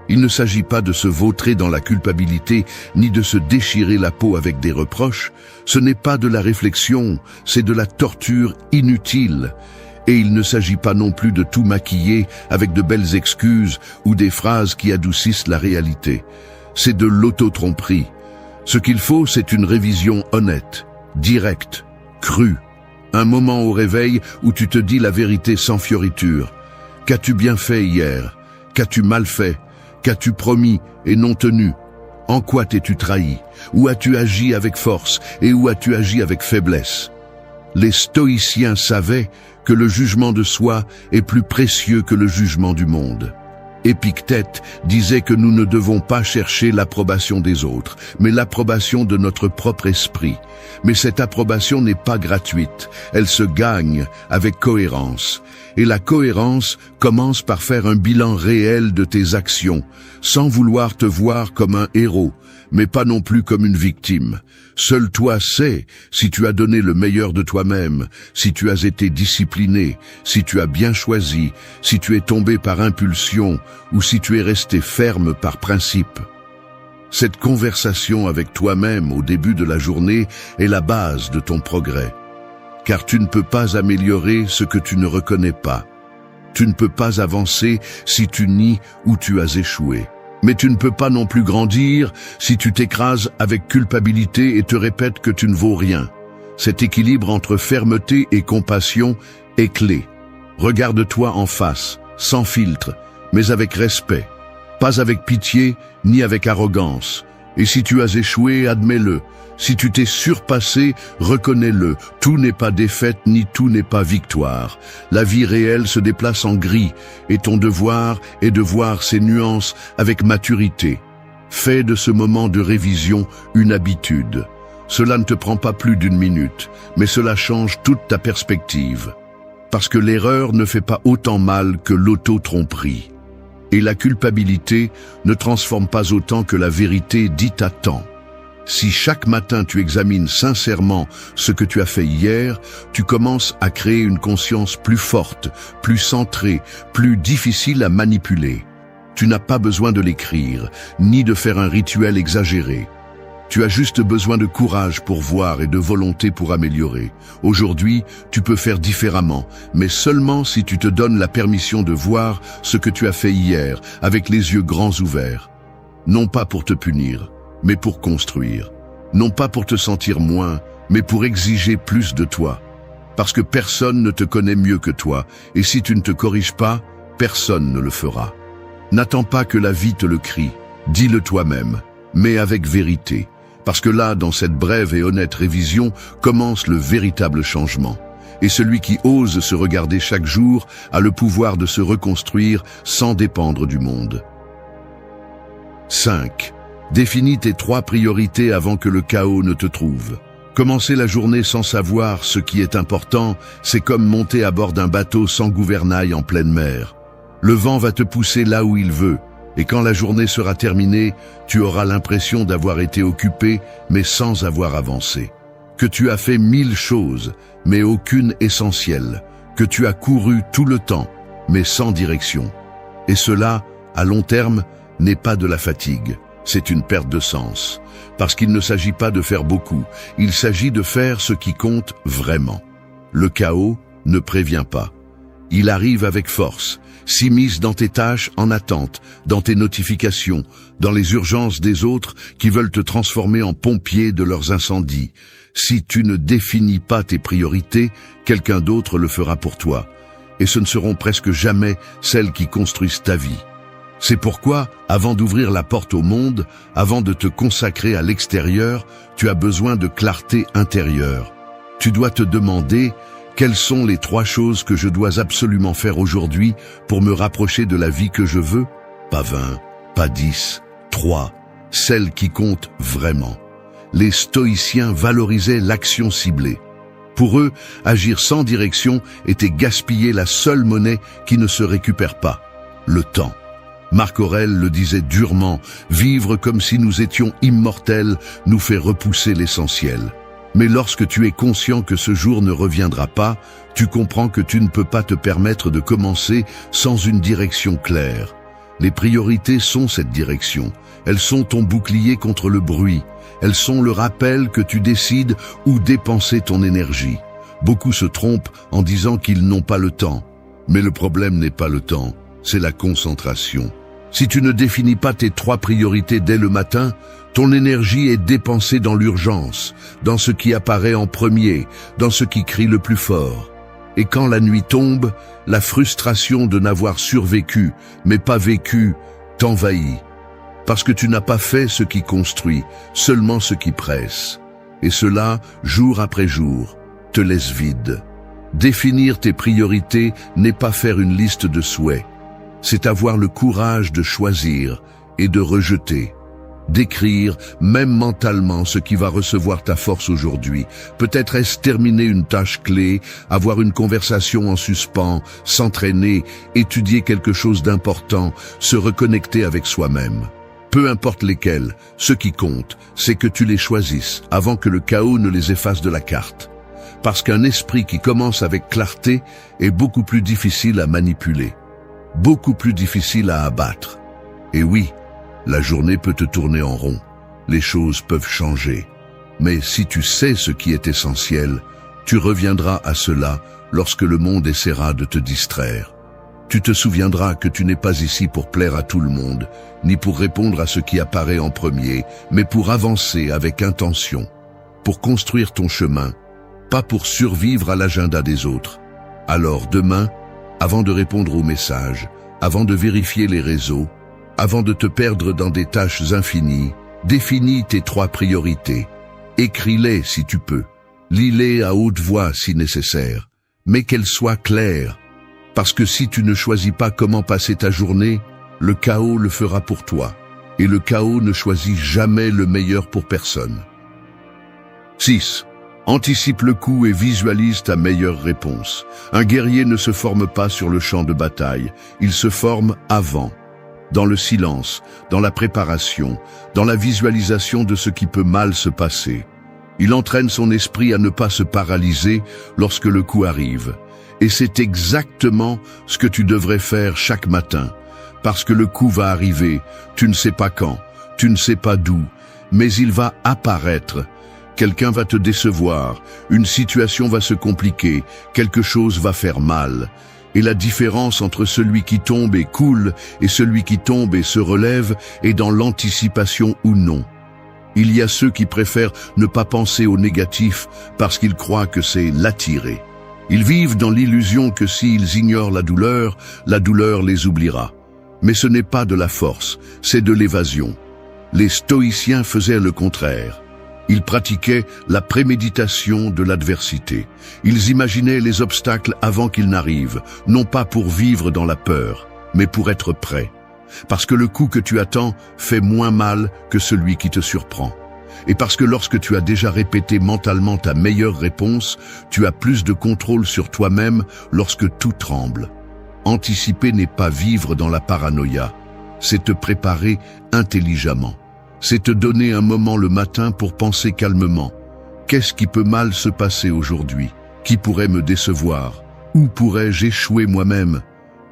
Il ne s'agit pas de se vautrer dans la culpabilité, ni de se déchirer la peau avec des reproches. Ce n'est pas de la réflexion, c'est de la torture inutile. Et il ne s'agit pas non plus de tout maquiller avec de belles excuses ou des phrases qui adoucissent la réalité. C'est de l'auto-tromperie. Ce qu'il faut, c'est une révision honnête, directe, crue. Un moment au réveil où tu te dis la vérité sans fioriture. Qu'as-tu bien fait hier? Qu'as-tu mal fait? Qu'as-tu promis et non tenu? En quoi t'es-tu trahi? Où as-tu agi avec force et où as-tu agi avec faiblesse? Les stoïciens savaient que le jugement de soi est plus précieux que le jugement du monde. Épictète disait que nous ne devons pas chercher l'approbation des autres, mais l'approbation de notre propre esprit. Mais cette approbation n'est pas gratuite, elle se gagne avec cohérence. Et la cohérence commence par faire un bilan réel de tes actions, sans vouloir te voir comme un héros, mais pas non plus comme une victime. Seul toi sais si tu as donné le meilleur de toi-même, si tu as été discipliné, si tu as bien choisi, si tu es tombé par impulsion ou si tu es resté ferme par principe. Cette conversation avec toi-même au début de la journée est la base de ton progrès. Car tu ne peux pas améliorer ce que tu ne reconnais pas. Tu ne peux pas avancer si tu nies où tu as échoué. Mais tu ne peux pas non plus grandir si tu t'écrases avec culpabilité et te répètes que tu ne vaux rien. Cet équilibre entre fermeté et compassion est clé. Regarde-toi en face, sans filtre, mais avec respect. Pas avec pitié, ni avec arrogance. Et si tu as échoué, admets-le. Si tu t'es surpassé, reconnais-le. Tout n'est pas défaite, ni tout n'est pas victoire. La vie réelle se déplace en gris, et ton devoir est de voir ces nuances avec maturité. Fais de ce moment de révision une habitude. Cela ne te prend pas plus d'une minute, mais cela change toute ta perspective. Parce que l'erreur ne fait pas autant mal que l'auto-tromperie. Et la culpabilité ne transforme pas autant que la vérité dite à temps. Si chaque matin tu examines sincèrement ce que tu as fait hier, tu commences à créer une conscience plus forte, plus centrée, plus difficile à manipuler. Tu n'as pas besoin de l'écrire, ni de faire un rituel exagéré. Tu as juste besoin de courage pour voir et de volonté pour améliorer. Aujourd'hui, tu peux faire différemment, mais seulement si tu te donnes la permission de voir ce que tu as fait hier, avec les yeux grands ouverts. Non pas pour te punir, mais pour construire. Non pas pour te sentir moins, mais pour exiger plus de toi. Parce que personne ne te connaît mieux que toi, et si tu ne te corriges pas, personne ne le fera. N'attends pas que la vie te le crie, dis-le toi-même, mais avec vérité. Parce que là, dans cette brève et honnête révision, commence le véritable changement. Et celui qui ose se regarder chaque jour a le pouvoir de se reconstruire sans dépendre du monde. 5. Définis tes 3 priorités avant que le chaos ne te trouve. Commencer la journée sans savoir ce qui est important, c'est comme monter à bord d'un bateau sans gouvernail en pleine mer. Le vent va te pousser là où il veut, et quand la journée sera terminée, tu auras l'impression d'avoir été occupé, mais sans avoir avancé. Que tu as fait 1000 choses, mais aucune essentielle. Que tu as couru tout le temps, mais sans direction. Et cela, à long terme, n'est pas de la fatigue, c'est une perte de sens. Parce qu'il ne s'agit pas de faire beaucoup, il s'agit de faire ce qui compte vraiment. Le chaos ne prévient pas. Il arrive avec force, s'immisce dans tes tâches en attente, dans tes notifications, dans les urgences des autres qui veulent te transformer en pompier de leurs incendies. Si tu ne définis pas tes priorités, quelqu'un d'autre le fera pour toi. Et ce ne seront presque jamais celles qui construisent ta vie. C'est pourquoi, avant d'ouvrir la porte au monde, avant de te consacrer à l'extérieur, tu as besoin de clarté intérieure. Tu dois te demander: quelles sont les 3 choses que je dois absolument faire aujourd'hui pour me rapprocher de la vie que je veux? Pas 20, pas 10, 3, celles qui comptent vraiment. Les stoïciens valorisaient l'action ciblée. Pour eux, agir sans direction était gaspiller la seule monnaie qui ne se récupère pas, le temps. Marc Aurèle le disait durement, vivre comme si nous étions immortels nous fait repousser l'essentiel. Mais lorsque tu es conscient que ce jour ne reviendra pas, tu comprends que tu ne peux pas te permettre de commencer sans une direction claire. Les priorités sont cette direction. Elles sont ton bouclier contre le bruit. Elles sont le rappel que tu décides où dépenser ton énergie. Beaucoup se trompent en disant qu'ils n'ont pas le temps. Mais le problème n'est pas le temps, c'est la concentration. Si tu ne définis pas tes 3 priorités dès le matin, ton énergie est dépensée dans l'urgence, dans ce qui apparaît en premier, dans ce qui crie le plus fort. Et quand la nuit tombe, la frustration de n'avoir survécu, mais pas vécu, t'envahit. Parce que tu n'as pas fait ce qui construit, seulement ce qui presse. Et cela, jour après jour, te laisse vide. Définir tes priorités n'est pas faire une liste de souhaits. C'est avoir le courage de choisir et de rejeter. D'écrire, même mentalement, ce qui va recevoir ta force aujourd'hui. Peut-être est-ce terminer une tâche clé, avoir une conversation en suspens, s'entraîner, étudier quelque chose d'important, se reconnecter avec soi-même. Peu importe lesquels, ce qui compte, c'est que tu les choisisses avant que le chaos ne les efface de la carte. Parce qu'un esprit qui commence avec clarté est beaucoup plus difficile à manipuler, beaucoup plus difficile à abattre. Et oui, la journée peut te tourner en rond, les choses peuvent changer. Mais si tu sais ce qui est essentiel, tu reviendras à cela lorsque le monde essaiera de te distraire. Tu te souviendras que tu n'es pas ici pour plaire à tout le monde, ni pour répondre à ce qui apparaît en premier, mais pour avancer avec intention, pour construire ton chemin, pas pour survivre à l'agenda des autres. Alors demain, avant de répondre aux messages, avant de vérifier les réseaux, Avant de te perdre dans des tâches infinies, définis tes 3 priorités. Écris-les si tu peux. Lis-les à haute voix si nécessaire. Mais qu'elles soient claires. Parce que si tu ne choisis pas comment passer ta journée, le chaos le fera pour toi. Et le chaos ne choisit jamais le meilleur pour personne. 6. Anticipe le coup et visualise ta meilleure réponse. Un guerrier ne se forme pas sur le champ de bataille, il se forme avant. Dans le silence, dans la préparation, dans la visualisation de ce qui peut mal se passer. Il entraîne son esprit à ne pas se paralyser lorsque le coup arrive. Et c'est exactement ce que tu devrais faire chaque matin. Parce que le coup va arriver, tu ne sais pas quand, tu ne sais pas d'où, mais il va apparaître. Quelqu'un va te décevoir, une situation va se compliquer, quelque chose va faire mal. Et la différence entre celui qui tombe et coule et celui qui tombe et se relève est dans l'anticipation ou non. Il y a ceux qui préfèrent ne pas penser au négatif parce qu'ils croient que c'est l'attirer. Ils vivent dans l'illusion que s'ils ignorent la douleur les oubliera. Mais ce n'est pas de la force, c'est de l'évasion. Les stoïciens faisaient le contraire. Ils pratiquaient la préméditation de l'adversité. Ils imaginaient les obstacles avant qu'ils n'arrivent, non pas pour vivre dans la peur, mais pour être prêts. Parce que le coup que tu attends fait moins mal que celui qui te surprend. Et parce que lorsque tu as déjà répété mentalement ta meilleure réponse, tu as plus de contrôle sur toi-même lorsque tout tremble. Anticiper n'est pas vivre dans la paranoïa, c'est te préparer intelligemment. C'est te donner un moment le matin pour penser calmement. Qu'est-ce qui peut mal se passer aujourd'hui? Qui pourrait me décevoir? Où pourrais-je échouer moi-même?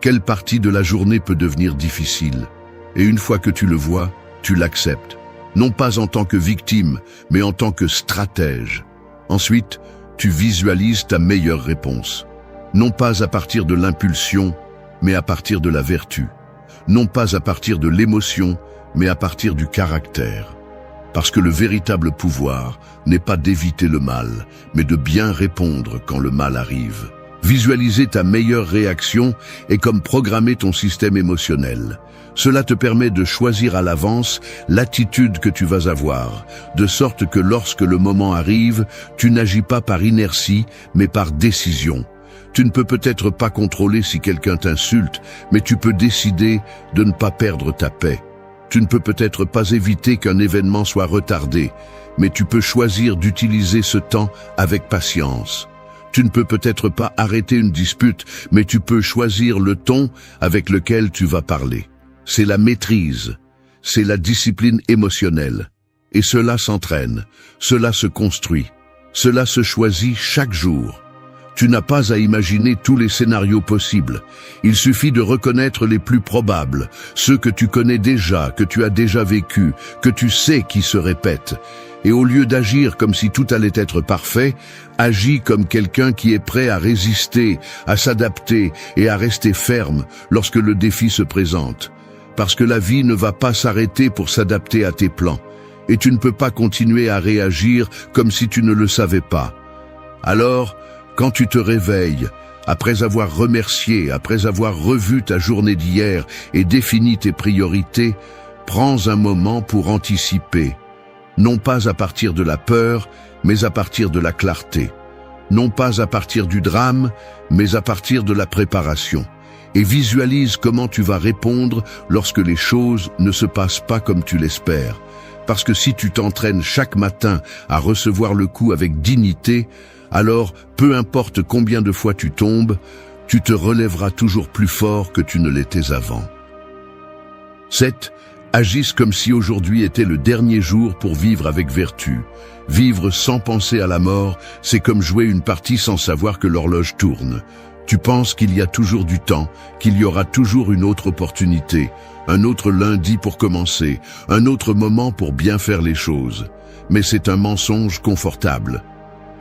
Quelle partie de la journée peut devenir difficile? Et une fois que tu le vois, tu l'acceptes. Non pas en tant que victime, mais en tant que stratège. Ensuite, tu visualises ta meilleure réponse. Non pas à partir de l'impulsion, mais à partir de la vertu. Non pas à partir de l'émotion, mais à partir du caractère. Parce que le véritable pouvoir n'est pas d'éviter le mal, mais de bien répondre quand le mal arrive. Visualiser ta meilleure réaction est comme programmer ton système émotionnel. Cela te permet de choisir à l'avance l'attitude que tu vas avoir, de sorte que lorsque le moment arrive, tu n'agis pas par inertie, mais par décision. Tu ne peux peut-être pas contrôler si quelqu'un t'insulte, mais tu peux décider de ne pas perdre ta paix. Tu ne peux peut-être pas éviter qu'un événement soit retardé, mais tu peux choisir d'utiliser ce temps avec patience. Tu ne peux peut-être pas arrêter une dispute, mais tu peux choisir le ton avec lequel tu vas parler. C'est la maîtrise, c'est la discipline émotionnelle. Et cela s'entraîne, cela se construit, cela se choisit chaque jour. Tu n'as pas à imaginer tous les scénarios possibles. Il suffit de reconnaître les plus probables, ceux que tu connais déjà, que tu as déjà vécu, que tu sais qui se répètent. Et au lieu d'agir comme si tout allait être parfait, agis comme quelqu'un qui est prêt à résister, à s'adapter et à rester ferme lorsque le défi se présente. Parce que la vie ne va pas s'arrêter pour s'adapter à tes plans. Et tu ne peux pas continuer à réagir comme si tu ne le savais pas. Alors, quand tu te réveilles, après avoir remercié, après avoir revu ta journée d'hier et défini tes priorités, prends un moment pour anticiper. Non pas à partir de la peur, mais à partir de la clarté. Non pas à partir du drame, mais à partir de la préparation. Et visualise comment tu vas répondre lorsque les choses ne se passent pas comme tu l'espères. Parce que si tu t'entraînes chaque matin à recevoir le coup avec dignité, alors, peu importe combien de fois tu tombes, tu te relèveras toujours plus fort que tu ne l'étais avant. 7. Agisse comme si aujourd'hui était le dernier jour pour vivre avec vertu. Vivre sans penser à la mort, c'est comme jouer une partie sans savoir que l'horloge tourne. Tu penses qu'il y a toujours du temps, qu'il y aura toujours une autre opportunité, un autre lundi pour commencer, un autre moment pour bien faire les choses. Mais c'est un mensonge confortable.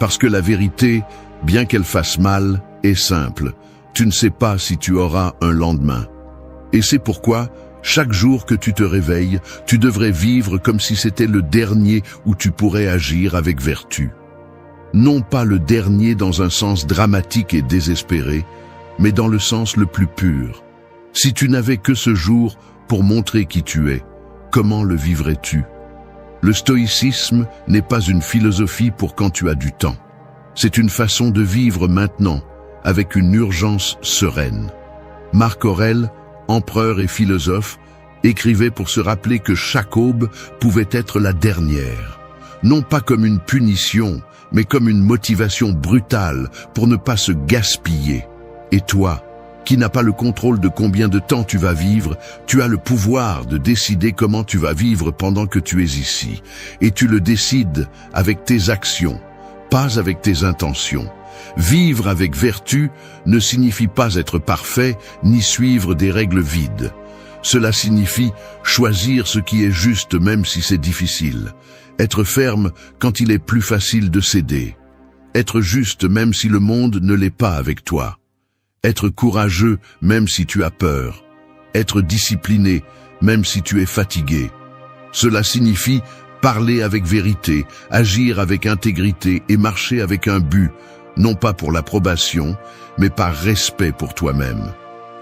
Parce que la vérité, bien qu'elle fasse mal, est simple. Tu ne sais pas si tu auras un lendemain. Et c'est pourquoi, chaque jour que tu te réveilles, tu devrais vivre comme si c'était le dernier où tu pourrais agir avec vertu. Non pas le dernier dans un sens dramatique et désespéré, mais dans le sens le plus pur. Si tu n'avais que ce jour, pour montrer qui tu es, comment le vivrais-tu? Le stoïcisme n'est pas une philosophie pour quand tu as du temps. C'est une façon de vivre maintenant, avec une urgence sereine. Marc Aurèle, empereur et philosophe, écrivait pour se rappeler que chaque aube pouvait être la dernière. Non pas comme une punition, mais comme une motivation brutale pour ne pas se gaspiller. Et toi, qui n'as pas le contrôle de combien de temps tu vas vivre, tu as le pouvoir de décider comment tu vas vivre pendant que tu es ici. Et tu le décides avec tes actions, pas avec tes intentions. Vivre avec vertu ne signifie pas être parfait ni suivre des règles vides. Cela signifie choisir ce qui est juste même si c'est difficile. Être ferme quand il est plus facile de céder. Être juste même si le monde ne l'est pas avec toi. Être courageux même si tu as peur. Être discipliné même si tu es fatigué. Cela signifie parler avec vérité, agir avec intégrité et marcher avec un but, non pas pour l'approbation, mais par respect pour toi-même.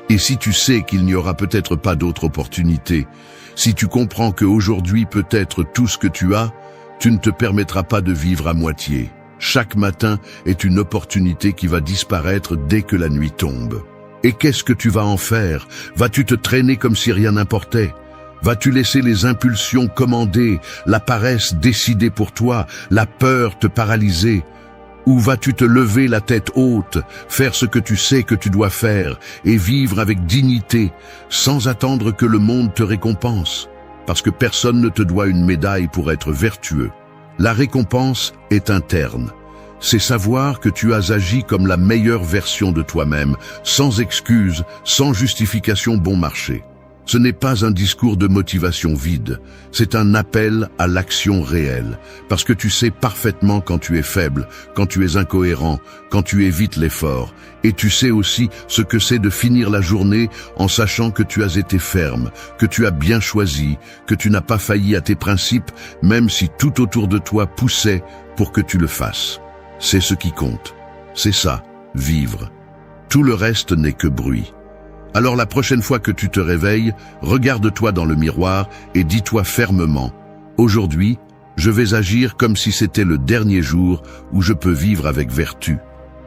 Et si tu sais qu'il n'y aura peut-être pas d'autre opportunité, si tu comprends qu'aujourd'hui peut être tout ce que tu as, tu ne te permettras pas de vivre à moitié. Chaque matin est une opportunité qui va disparaître dès que la nuit tombe. Et qu'est-ce que tu vas en faire? Vas-tu te traîner comme si rien n'importait? Vas-tu laisser les impulsions commander, la paresse décider pour toi, la peur te paralyser? Ou vas-tu te lever la tête haute, faire ce que tu sais que tu dois faire et vivre avec dignité, sans attendre que le monde te récompense? Parce que personne ne te doit une médaille pour être vertueux. La récompense est interne. C'est savoir que tu as agi comme la meilleure version de toi-même, sans excuse, sans justification bon marché. Ce n'est pas un discours de motivation vide, c'est un appel à l'action réelle, parce que tu sais parfaitement quand tu es faible, quand tu es incohérent, quand tu évites l'effort, et tu sais aussi ce que c'est de finir la journée en sachant que tu as été ferme, que tu as bien choisi, que tu n'as pas failli à tes principes, même si tout autour de toi poussait pour que tu le fasses. C'est ce qui compte. C'est ça, vivre. Tout le reste n'est que bruit. Alors la prochaine fois que tu te réveilles, regarde-toi dans le miroir et dis-toi fermement, « Aujourd'hui, je vais agir comme si c'était le dernier jour où je peux vivre avec vertu. »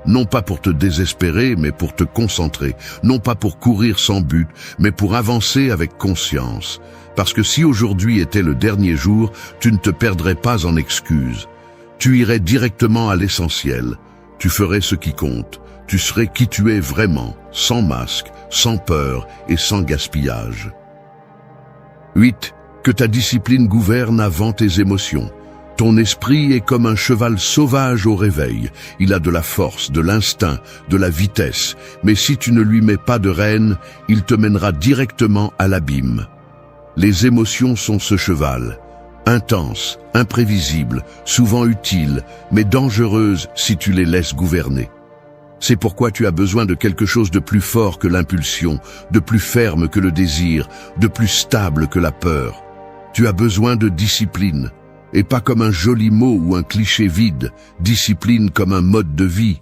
Non pas pour te désespérer, mais pour te concentrer. Non pas pour courir sans but, mais pour avancer avec conscience. Parce que si aujourd'hui était le dernier jour, tu ne te perdrais pas en excuses. Tu irais directement à l'essentiel. Tu ferais ce qui compte. Tu serais qui tu es vraiment, sans masque, sans peur et sans gaspillage. 8. Que ta discipline gouverne avant tes émotions. Ton esprit est comme un cheval sauvage au réveil. Il a de la force, de l'instinct, de la vitesse. Mais si tu ne lui mets pas de rêne, il te mènera directement à l'abîme. Les émotions sont ce cheval. Intenses, imprévisibles, souvent utiles, mais dangereuses si tu les laisses gouverner. C'est pourquoi tu as besoin de quelque chose de plus fort que l'impulsion, de plus ferme que le désir, de plus stable que la peur. Tu as besoin de discipline, et pas comme un joli mot ou un cliché vide, discipline comme un mode de vie,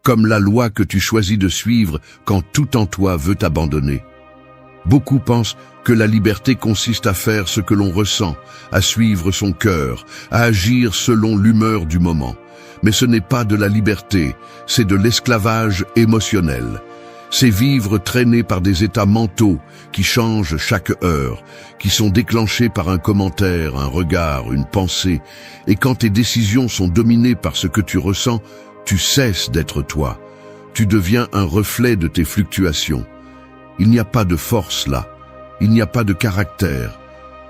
comme la loi que tu choisis de suivre quand tout en toi veut t'abandonner. Beaucoup pensent que la liberté consiste à faire ce que l'on ressent, à suivre son cœur, à agir selon l'humeur du moment. Mais ce n'est pas de la liberté, c'est de l'esclavage émotionnel. C'est vivre traîné par des états mentaux qui changent chaque heure, qui sont déclenchés par un commentaire, un regard, une pensée. Et quand tes décisions sont dominées par ce que tu ressens, tu cesses d'être toi. Tu deviens un reflet de tes fluctuations. Il n'y a pas de force là, il n'y a pas de caractère,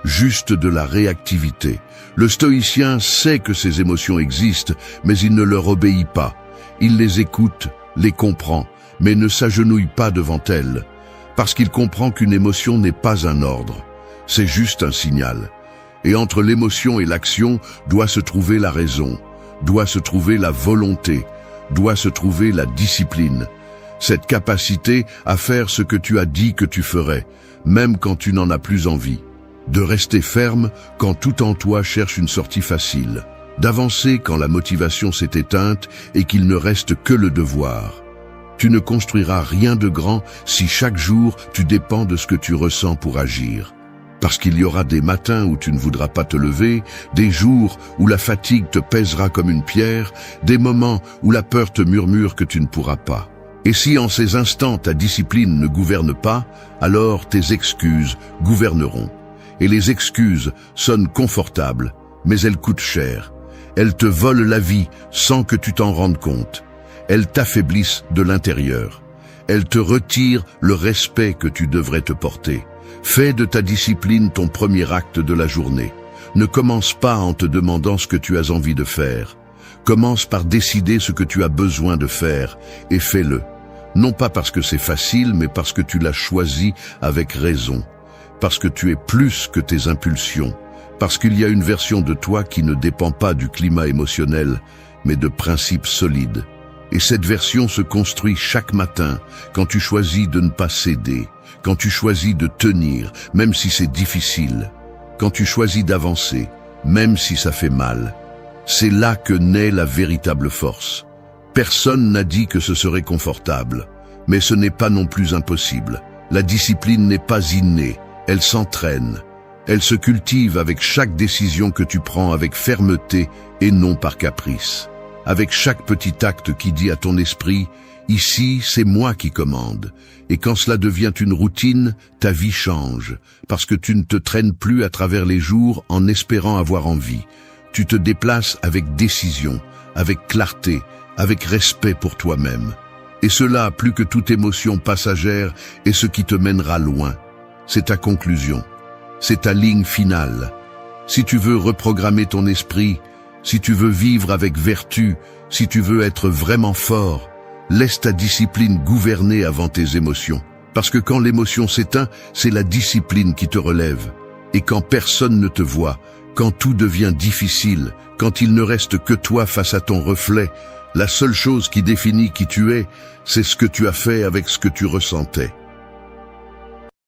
juste de la réactivité. Le stoïcien sait que ces émotions existent, mais il ne leur obéit pas. Il les écoute, les comprend, mais ne s'agenouille pas devant elles, parce qu'il comprend qu'une émotion n'est pas un ordre, c'est juste un signal. Et entre l'émotion et l'action doit se trouver la raison, doit se trouver la volonté, doit se trouver la discipline. Cette capacité à faire ce que tu as dit que tu ferais, même quand tu n'en as plus envie. De rester ferme quand tout en toi cherche une sortie facile. D'avancer quand la motivation s'est éteinte et qu'il ne reste que le devoir. Tu ne construiras rien de grand si chaque jour tu dépends de ce que tu ressens pour agir. Parce qu'il y aura des matins où tu ne voudras pas te lever, des jours où la fatigue te pèsera comme une pierre, des moments où la peur te murmure que tu ne pourras pas. Et si en ces instants ta discipline ne gouverne pas, alors tes excuses gouverneront. Et les excuses sonnent confortables, mais elles coûtent cher. Elles te volent la vie sans que tu t'en rendes compte. Elles t'affaiblissent de l'intérieur. Elles te retirent le respect que tu devrais te porter. Fais de ta discipline ton premier acte de la journée. Ne commence pas en te demandant ce que tu as envie de faire. Commence par décider ce que tu as besoin de faire et fais-le. Non pas parce que c'est facile, mais parce que tu l'as choisi avec raison. Parce que tu es plus que tes impulsions. Parce qu'il y a une version de toi qui ne dépend pas du climat émotionnel, mais de principes solides. Et cette version se construit chaque matin quand tu choisis de ne pas céder, quand tu choisis de tenir, même si c'est difficile, quand tu choisis d'avancer, même si ça fait mal. C'est là que naît la véritable force. Personne n'a dit que ce serait confortable, mais ce n'est pas non plus impossible. La discipline n'est pas innée, elle s'entraîne. Elle se cultive avec chaque décision que tu prends avec fermeté et non par caprice. Avec chaque petit acte qui dit à ton esprit « Ici, c'est moi qui commande ». Et quand cela devient une routine, ta vie change, parce que tu ne te traînes plus à travers les jours en espérant avoir envie. Tu te déplaces avec décision, avec clarté, avec respect pour toi-même. Et cela, plus que toute émotion passagère, est ce qui te mènera loin. C'est ta conclusion. C'est ta ligne finale. Si tu veux reprogrammer ton esprit, si tu veux vivre avec vertu, si tu veux être vraiment fort, laisse ta discipline gouverner avant tes émotions. Parce que quand l'émotion s'éteint, c'est la discipline qui te relève. Et quand personne ne te voit, quand tout devient difficile, quand il ne reste que toi face à ton reflet, la seule chose qui définit qui tu es, c'est ce que tu as fait avec ce que tu ressentais.